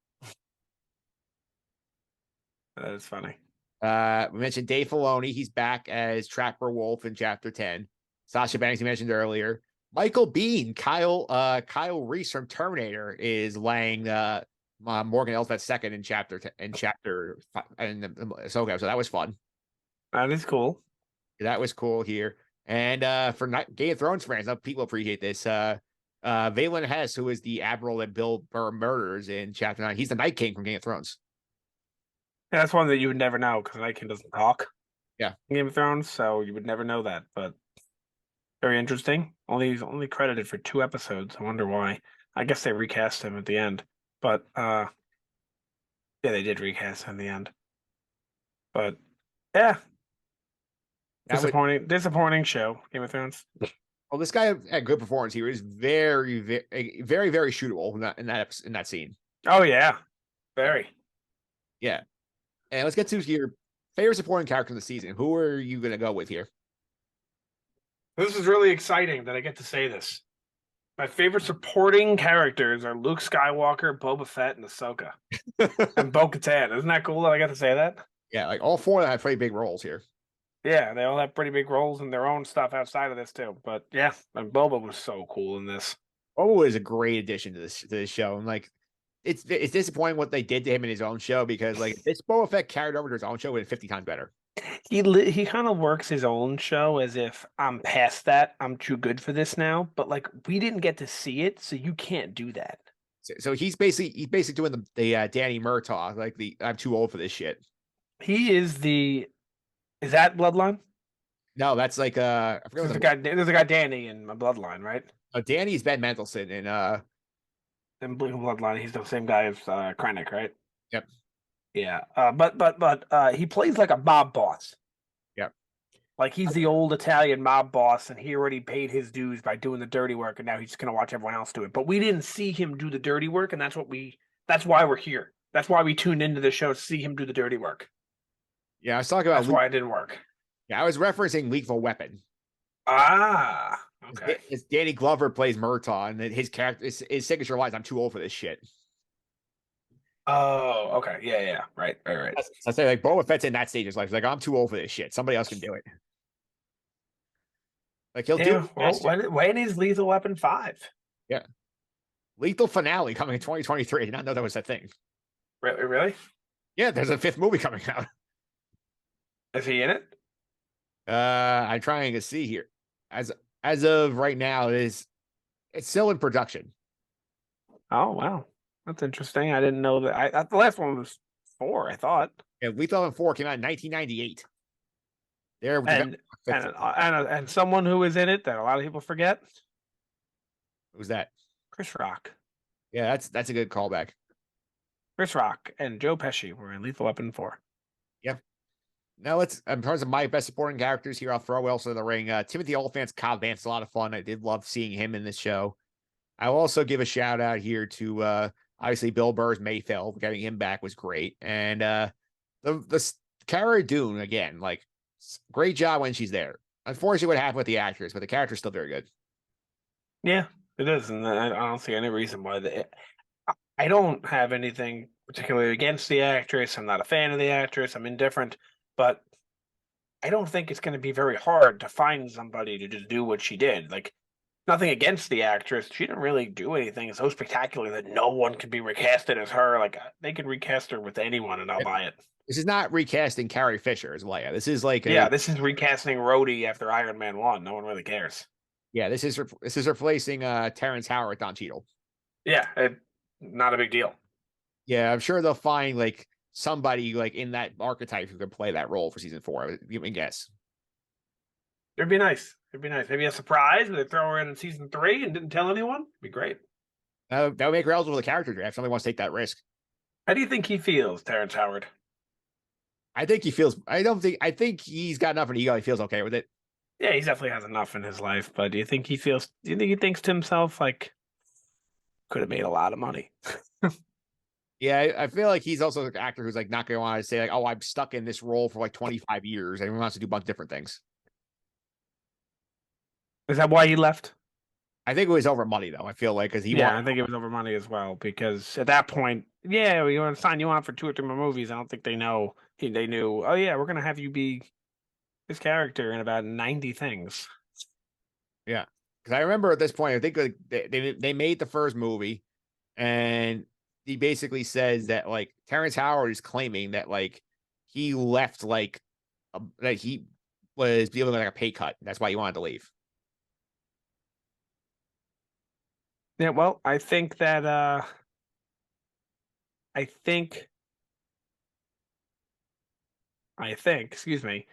That is funny. We mentioned Dave Filoni. He's back as Trapper Wolf in Chapter 10. Sasha Banks, you mentioned earlier. Michael Biehn, Kyle Reese from Terminator is laying Morgan Elsbeth second in Chapter 5, so that was fun. That is cool. That was cool here. And for Game of Thrones fans, people appreciate this. Valen Hess, who is the admiral that Bill Burr murders in Chapter 9, he's the Night King from Game of Thrones. Yeah, that's one that you would never know because Night King doesn't talk. Yeah, Game of Thrones, so you would never know that. But very interesting. He's only credited for 2 episodes. I wonder why. I guess they recast him at the end. But yeah, they did recast him in the end. But yeah. Disappointing show, Game of Thrones. Well, this guy had good performance here. He's very, very, very, very shootable in that scene. Oh yeah, very. Yeah, and let's get to your favorite supporting character in the season. Who are you going to go with here? This is really exciting that I get to say this. My favorite supporting characters are Luke Skywalker, Boba Fett, and Ahsoka, and Bo-Katan. Isn't that cool that I got to say that? Yeah, like all 4 of them have pretty big roles here. Yeah, they all have pretty big roles in their own stuff outside of this too. But yeah, and Boba was so cool in this. Boba is a great addition to this show. And like, it's disappointing what they did to him in his own show because like this Boba Fett carried over to his own show with 50 times better. He kind of works his own show as if I'm past that. I'm too good for this now. But like we didn't get to see it, so you can't do that. So he's basically doing the Danny Murtaugh, like I'm too old for this shit. He is the. Is that Bloodline? No, that's like I forget there's a guy Danny in my Bloodline, right? Danny's Ben Mendelsohn in Bloodline. He's the same guy as Krennic, right? Yep. Yeah. But he plays like a mob boss. Yep. Like he's the old Italian mob boss, and he already paid his dues by doing the dirty work, and now he's just gonna watch everyone else do it. But we didn't see him do the dirty work, and that's why we're here. That's why we tuned into the show to see him do the dirty work. Yeah, I was talking about. That's why it didn't work. Yeah, I was referencing Lethal Weapon. Ah, okay. It's Danny Glover plays Murtaugh, and his character, his signature line is "I'm too old for this shit." Oh, okay. Yeah. Right. I say like Boba Fett's in that stage of his life. He's like, I'm too old for this shit. Somebody else can do it. Like he'll do. Well, when is Lethal Weapon 5? Yeah. Lethal Finale coming in 2023. I did not know that was a thing. Really? Yeah, there's a 5th movie coming out. Is he in it? I'm trying to see here. As of right now, it's still in production. Oh wow, that's interesting. I didn't know that. The last one was 4. I thought. Yeah, Lethal Weapon 4 came out in 1998. There and someone who is in it that a lot of people forget. Who's that? Chris Rock. Yeah, that's a good callback. Chris Rock and Joe Pesci were in Lethal Weapon 4. Yeah. Now let's, in terms of my best supporting characters here, I'll throw also in the ring. Timothy Olyphant's Cobb Vance's a lot of fun. I did love seeing him in this show. I'll also give a shout out here to obviously Bill Burr's Mayfield. Getting him back was great. And the Cara Dune, again, like, great job when she's there. Unfortunately, what happened with the actress, but the character's still very good. Yeah, it is, and I don't see any reason why I don't have anything particularly against the actress. I'm not a fan of the actress. I'm indifferent, but I don't think it's going to be very hard to find somebody to just do what she did. Like, nothing against the actress. She didn't really do anything so spectacular that no one can be recasted as her. Like, they could recast her with anyone, and I'll buy it. This is not recasting Carrie Fisher as Leia. This is like this is recasting Rhodey after Iron Man 1. No one really cares. this is replacing Terrence Howard with Don Cheadle. Yeah, not a big deal. Yeah, I'm sure they'll find like somebody like in that archetype who could play that role for season 4. I mean, guess. It'd be nice. It'd be nice. Maybe a surprise when they throw her in season 3 and didn't tell anyone. It'd be great. That would make her eligible for the character draft. Somebody wants to take that risk. How do you think he feels, Terrence Howard? I think he feels. I think he's got enough of an ego. He feels okay with it. Yeah, he definitely has enough in his life. But do you think he thinks to himself like, could have made a lot of money? Yeah, I feel like he's also an actor who's like not going to want to say like, oh, I'm stuck in this role for like 25 years, and he wants to do a bunch of different things. Is that why he left? I think it was over money, though. I feel like because I think it was over money as well. Because at that point, yeah, we want to sign you on for 2 or 3 more movies. I don't think they know. They knew. Oh yeah, we're gonna have you be this character in about 90 things. Yeah, because I remember at this point, I think like they made the first movie, and he basically says that like Terrence Howard is claiming that like he left like that he was dealing with like a pay cut. That's why he wanted to leave. Yeah, well, I think that excuse me,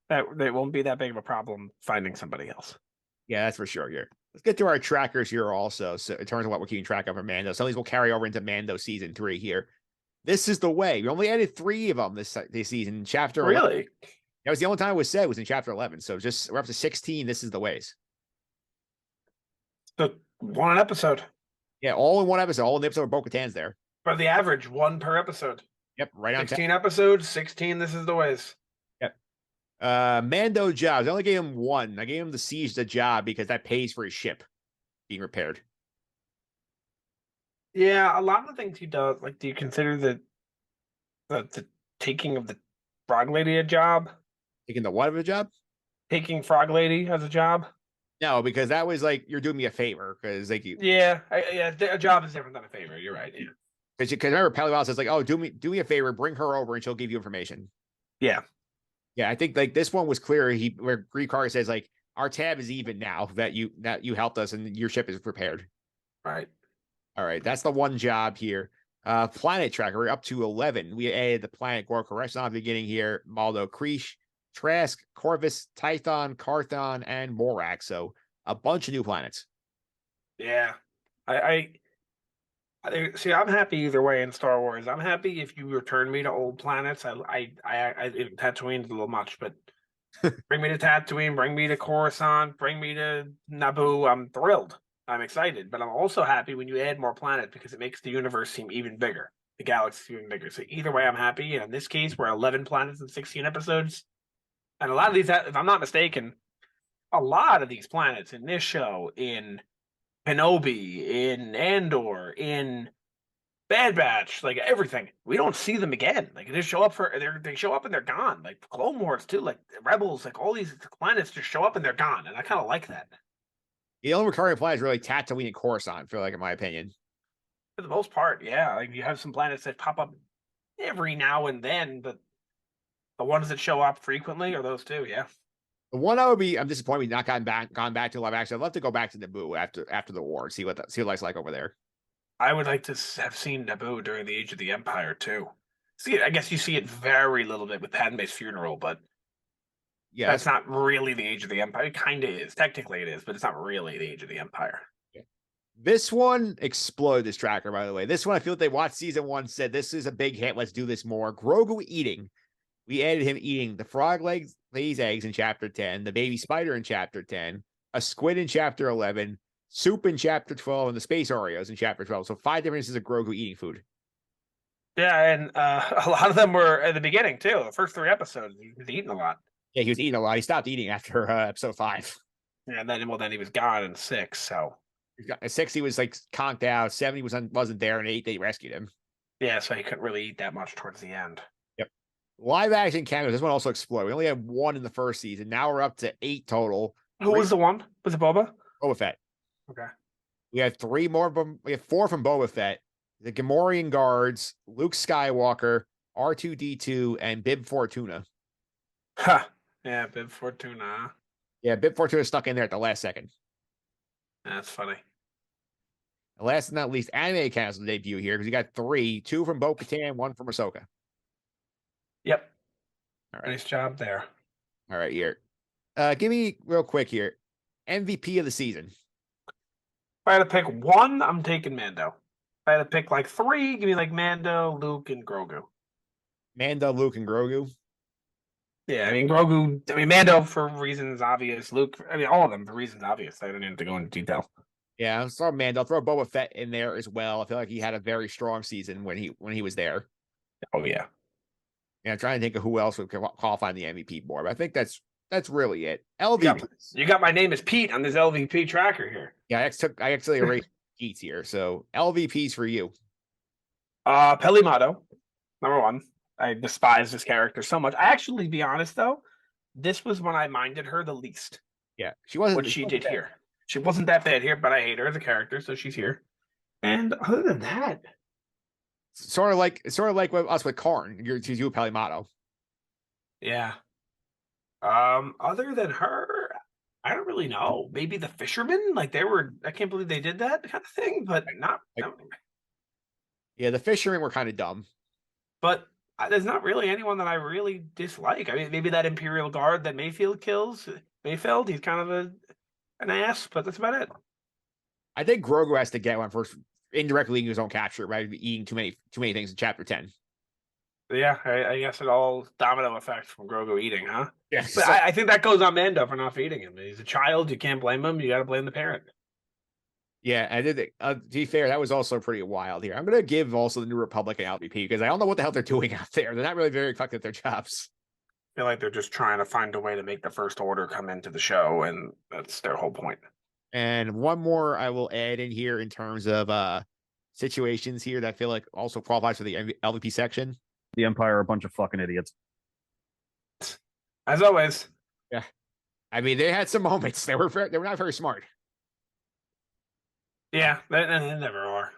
that it won't be that big of a problem finding somebody else. Yeah, that's for sure. Here, let's get to our trackers here also. So in terms of what we're keeping track of for Mando, some of these will carry over into Mando season 3 here. This is the way. We only added 3 of them this season. Chapter 11. Really? That was the only time it was said was in chapter 11. So just we're up to 16. This is the ways. So 1 an episode. Yeah, all in one episode. All in the episode of Bo-Katan's there. For the average, 1 per episode. Yep, right on. 16 episodes, 16. This is the ways. Yep. Mando jobs. I only gave him 1. I gave him the siege the job because that pays for his ship being repaired. Yeah, a lot of the things he does. Like, do you consider the taking of the Frog Lady a job? Taking the what of a job? Taking Frog Lady as a job? No, because that was like you're doing me a favor because like you. Yeah, a job is different than a favor. You're right. Yeah. Because remember, Pelival says like, "Oh, do me a favor, bring her over, and she'll give you information." Yeah, yeah. I think like this one was clear. Where Greek Carter says like, "Our tab is even now that you helped us and your ship is prepared." Right. All right, that's the one job here. Planet tracker, we're up to 11. We added the planet Gorka restaurant at the beginning here. Maldo Creesh, Trask, Corvus, Tython, Carthon, and Morak. So a bunch of new planets. Yeah, I see. I'm happy either way in Star Wars. I'm happy if you return me to old planets. Tatooine's a little much, but bring me to Tatooine, bring me to Coruscant, bring me to Naboo. I'm thrilled. I'm excited, but I'm also happy when you add more planets because it makes the universe seem even bigger, the galaxy even bigger. So either way, I'm happy. And in this case, we're 11 planets and 16 episodes. And a lot of these, if I'm not mistaken, a lot of these planets in this show, in Kenobi, in Andor, in Bad Batch, like everything, we don't see them again. Like they show up they show up and they're gone. Like Clone Wars too, like Rebels, like all these planets just show up and they're gone. And I kind of like that. The only recurring planet is really Tatooine and Coruscant, I feel like, in my opinion. For the most part, yeah. Like you have some planets that pop up every now and then, but the ones that show up frequently are those two, yeah. The one I'm disappointed we've not gone back to live action. I'd love to go back to Naboo after the war, see what life's like over there. I would like to have seen Naboo during the Age of the Empire too. See, I guess you see it very little bit with Padme's funeral, but yeah, that's not really the Age of the Empire. It kind of is. Technically it is, but it's not really the Age of the Empire. Yeah. This one exploded this tracker, by the way. This one, I feel like they watched season 1, said this is a big hit. Let's do this more. Grogu eating. We added him eating the frog legs, lays eggs in chapter 10, the baby spider in chapter 10, a squid in chapter 11, soup in chapter 12, and the space Oreos in chapter 12. So 5 different instances of Grogu eating food. Yeah, and a lot of them were at the beginning too. The first 3 episodes, he was eating a lot. Yeah, he was eating a lot. He stopped eating after episode 5. Yeah, and then he was gone in 6. So At 6, he was like conked out. 7, he wasn't there. And 8, they rescued him. yeah, so he couldn't really eat that much towards the end. Yep. Live action cameos. This one also exploded. We only had 1 in the first season. Now we're up to 8 total. Who was the one? Was it Boba? Boba Fett. Okay. We have 3 more. We have 4 from Boba Fett. The Gamorrean guards, Luke Skywalker, R2D2, and Bib Fortuna. Huh. Yeah, Bib Fortuna. Yeah, Bib Fortuna stuck in there at the last second. That's funny. And last but not least, anime cast debut here because you got 3, 2 from Bo-Katan, 1 from Ahsoka. Yep. All right. Nice job there. All right, here. Give me real quick here. MVP of the season. If I had to pick 1, I'm taking Mando. If I had to pick like 3, give me like Mando, Luke, and Grogu. Mando, Luke, and Grogu. Yeah, I mean Grogu. I mean Mando for reasons obvious. Luke. I mean all of them for reasons obvious. I don't need to go into detail. Yeah, I'll throw Mando. I'll throw Boba Fett in there as well. I feel like he had a very strong season when he was there. Oh yeah. Yeah, I'm trying to think of who else would qualify on the MVP board. But I think that's really it. LVP. You got my name is Pete on this LVP tracker here. Yeah, I actually erased Pete's here. So LVPs for you. Pelimado, number 1. I despise this character so much. I actually, be honest though, this was when I minded her the least. Yeah, she wasn't what she did here. She wasn't that bad here, but I hate her as a character, so she's here. And other than that, sort of like us with Karn. You're Pelimado. Yeah. Other than her, I don't really know. Maybe the fishermen, like they were. I can't believe they did that kind of thing, but not. Yeah, the fishermen were kind of dumb. But there's not really anyone that I really dislike. I mean, maybe that Imperial Guard that Mayfield kills. Mayfeld, he's kind of an ass, but that's about it. I think Grogu has to get one first, indirectly eating his own capture by eating too many things in chapter 10. Yeah, I guess it all domino effect from Grogu eating, huh? Yeah, but I think that goes on Mando for not feeding him. He's a child. You can't blame him. You got to blame the parent. Yeah, I did. To be fair, that was also pretty wild here. I'm going to give also the New Republic an LVP because I don't know what the hell they're doing out there. They're not really very effective at their jobs. I feel like they're just trying to find a way to make the First Order come into the show, and that's their whole point. And one more I will add in here in terms of situations here that I feel like also qualifies for the LVP section. The Empire are a bunch of fucking idiots. As always. Yeah. I mean, they had some moments. They were not very smart. Yeah, they never are.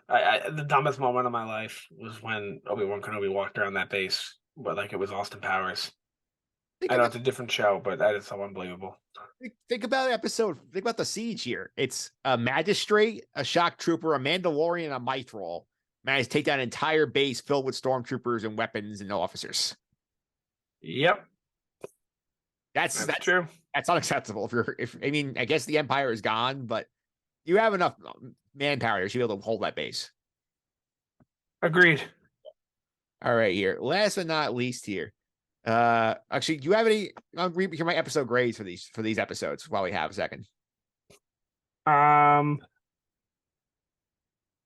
The dumbest moment of my life was when Obi-Wan Kenobi walked around that base, but like it was Austin Powers. I know it's a different show, but that is so unbelievable. Think about the siege here. It's a magistrate, a shock trooper, a Mandalorian, and a Mythrol managed to take down an entire base filled with stormtroopers and weapons and officers. Yep. That's true. That's unacceptable. I mean, I guess the Empire is gone, but you have enough manpower to be able to hold that base. Agreed. All right, here. Last but not least here. Actually, do you have any? I'll read my episode grades for these episodes while we have a second.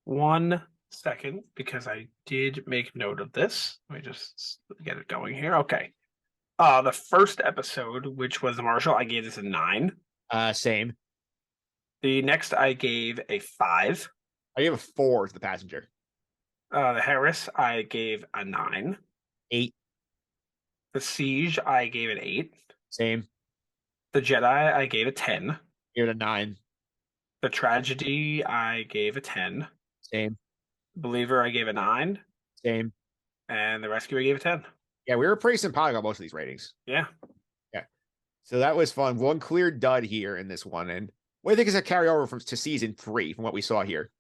1 second, because I did make note of this. Let me just get it going here. Okay. The first episode, which was the Marshall, I gave this a 9. Same. The next I gave a 5. I gave a 4 to the passenger. The Harris, I gave a 9. 8. The Siege, I gave an 8. Same. The Jedi, I gave a 10. Gave it a 9. The Tragedy, I gave a 10. Same. Believer, I gave a 9. Same. And the Rescue, I gave a 10. Yeah, we were pretty sympathetic on most of these ratings. Yeah. Yeah. So that was fun. One clear dud here in this one. And what do you think is a carryover to season 3 from what we saw here?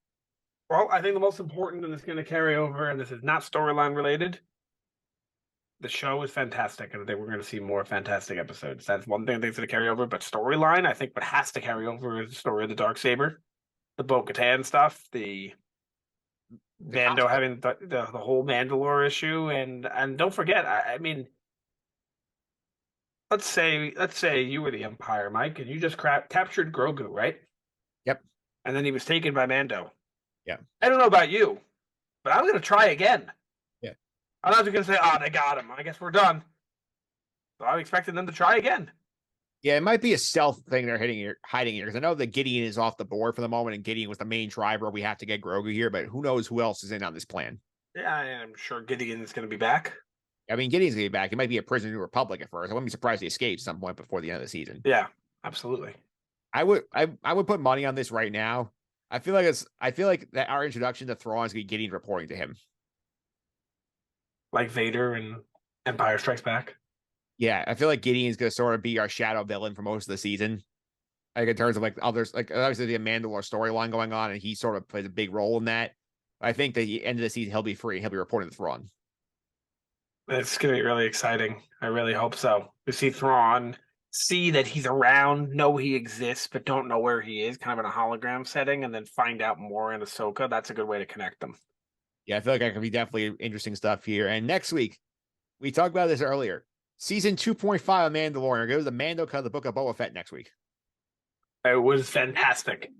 Well, I think the most important that is going to carry over, and this is not storyline related, the show is fantastic, and I think we're going to see more fantastic episodes. That's one thing I think is going to carry over, but storyline, I think what has to carry over is the story of the Darksaber, the Bo-Katan stuff, the Mando having the whole Mandalore issue, and don't forget, I mean, let's say you were the Empire, Mike, and you just captured Grogu, right? Yep. And then he was taken by Mando. Yeah. I don't know about you, but I'm going to try again. Yeah. I'm not just going to say, oh, they got him. I guess we're done. So I'm expecting them to try again. Yeah, it might be a stealth thing they're hiding here because I know that Gideon is off the board for the moment, and Gideon was the main driver. We have to get Grogu here, but who knows who else is in on this plan? Yeah, I'm sure Gideon is going to be back. I mean, Gideon's gonna be back. He might be a prisoner of the Republic at first. I wouldn't be surprised if he escapes at some point before the end of the season. Yeah, absolutely. I would put money on this right now. I feel like that our introduction to Thrawn is gonna be Gideon reporting to him. Like Vader and Empire Strikes Back. Yeah, I feel like Gideon's gonna sort of be our shadow villain for most of the season. Like in terms of like others, like obviously the Mandalore storyline going on, and he sort of plays a big role in that. I think that the end of the season he'll be free. He'll be reporting to Thrawn. It's going to be really exciting. I really hope so. To see Thrawn, see that he's around, know he exists, but don't know where he is, kind of in a hologram setting, and then find out more in Ahsoka. That's a good way to connect them. Yeah, I feel like that could be definitely interesting stuff here. And next week, we talked about this earlier. Season 2.5 of Mandalorian. We're going to the Mando cut of the Book of Boba Fett next week. It was fantastic.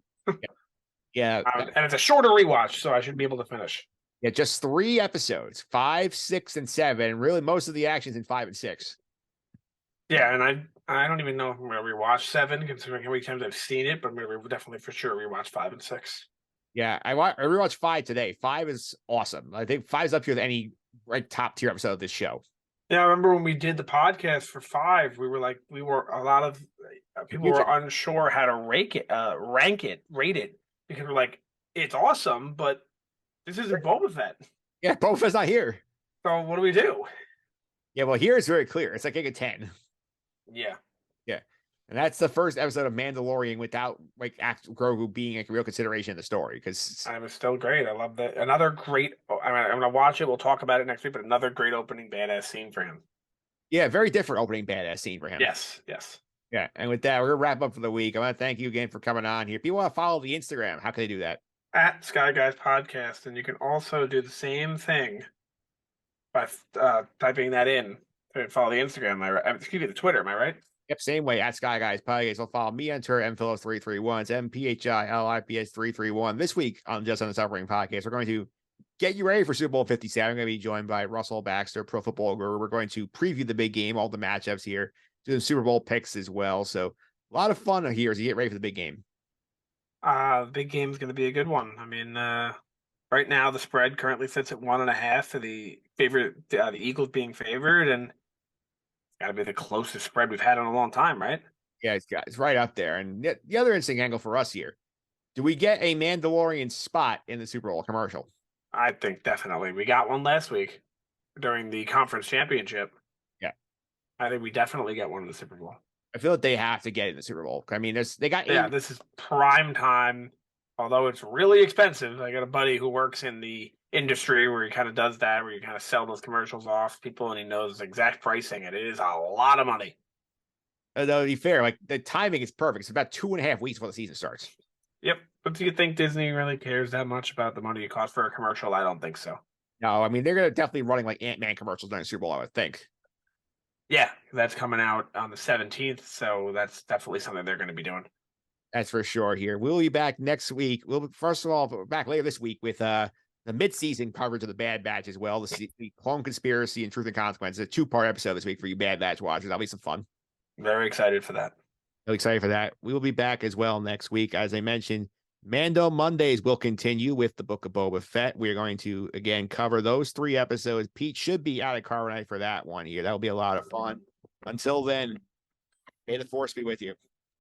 Yeah. And it's a shorter rewatch, so I should be able to finish. Yeah, just 3 episodes, 5, 6, and 7. Really, most of the action's in 5 and 6. Yeah, and I don't even know if I'm going to rewatch 7, considering how many times I've seen it, but I'm going to definitely for sure rewatch 5 and 6. Yeah, I rewatched 5 today. 5 is awesome. I think 5 is up here with any top tier episode of this show. Yeah, I remember when we did the podcast for 5, a lot of people were unsure how to rate it, because we're like, it's awesome, but this isn't Boba Fett. Yeah, Boba Fett's not here. So what do we do? Yeah, well, here it's very clear. It's like a 10. Yeah. Yeah. And that's the first episode of Mandalorian without like Grogu being a real consideration in the story. Because it was still great. I love that. Another great. I'm going to watch it. We'll talk about it next week. But another great opening badass scene for him. Yeah, very different opening badass scene for him. Yes. Yeah. And with that, we're gonna wrap up for the week. I want to thank you again for coming on here. If you want to follow the Instagram, how can they do that? At Sky Guys Podcast, and you can also do the same thing by typing that in to follow the Instagram. The Twitter. Am I right? Yep, same way at Sky Guys Podcast. So follow me on Twitter, mphillips331. It's MPHILIPS331. This week on Just on the Suffering Podcast, we're going to get you ready for Super Bowl 57. I'm going to be joined by Russell Baxter, Pro Football Guru. We're going to preview the big game, all the matchups here, do the Super Bowl picks as well. So a lot of fun here as you get ready for the big game. The big game is going to be a good one. I mean, right now the spread currently sits at 1.5 for the favorite, the Eagles being favored, and it's got to be the closest spread we've had in a long time, right? Yeah, it's right up there. And the other interesting angle for us here, do we get a Mandalorian spot in the Super Bowl commercial? I think definitely. We got one last week during the conference championship. Yeah. I think we definitely get one in the Super Bowl. I feel like they have to get it in the Super Bowl. I mean, they got this is prime time. Although it's really expensive. I got a buddy who works in the industry where he kind of does that, where you kind of sell those commercials off people, and he knows exact pricing, and it is a lot of money. Though to be fair, like the timing is perfect. It's about 2.5 weeks before the season starts. Yep. But do you think Disney really cares that much about the money it costs for a commercial? I don't think so. No, I mean they're gonna definitely running like Ant-Man commercials during the Super Bowl, I would think. Yeah, that's coming out on the 17th, so that's definitely something they're going to be doing. That's for sure here. We'll be back next week. First of all, back later this week with the mid-season coverage of the Bad Batch as well. The Clone Conspiracy and Truth and Consequences. A 2-part episode this week for you Bad Batch watchers. That'll be some fun. Very excited for that. Really excited for that. We will be back as well next week. As I mentioned, Mando Mondays will continue with the Book of Boba Fett. We're going to, again, cover those 3 episodes. Pete should be out of carbonite for that one here. That'll be a lot of fun. Until then, may the Force be with you.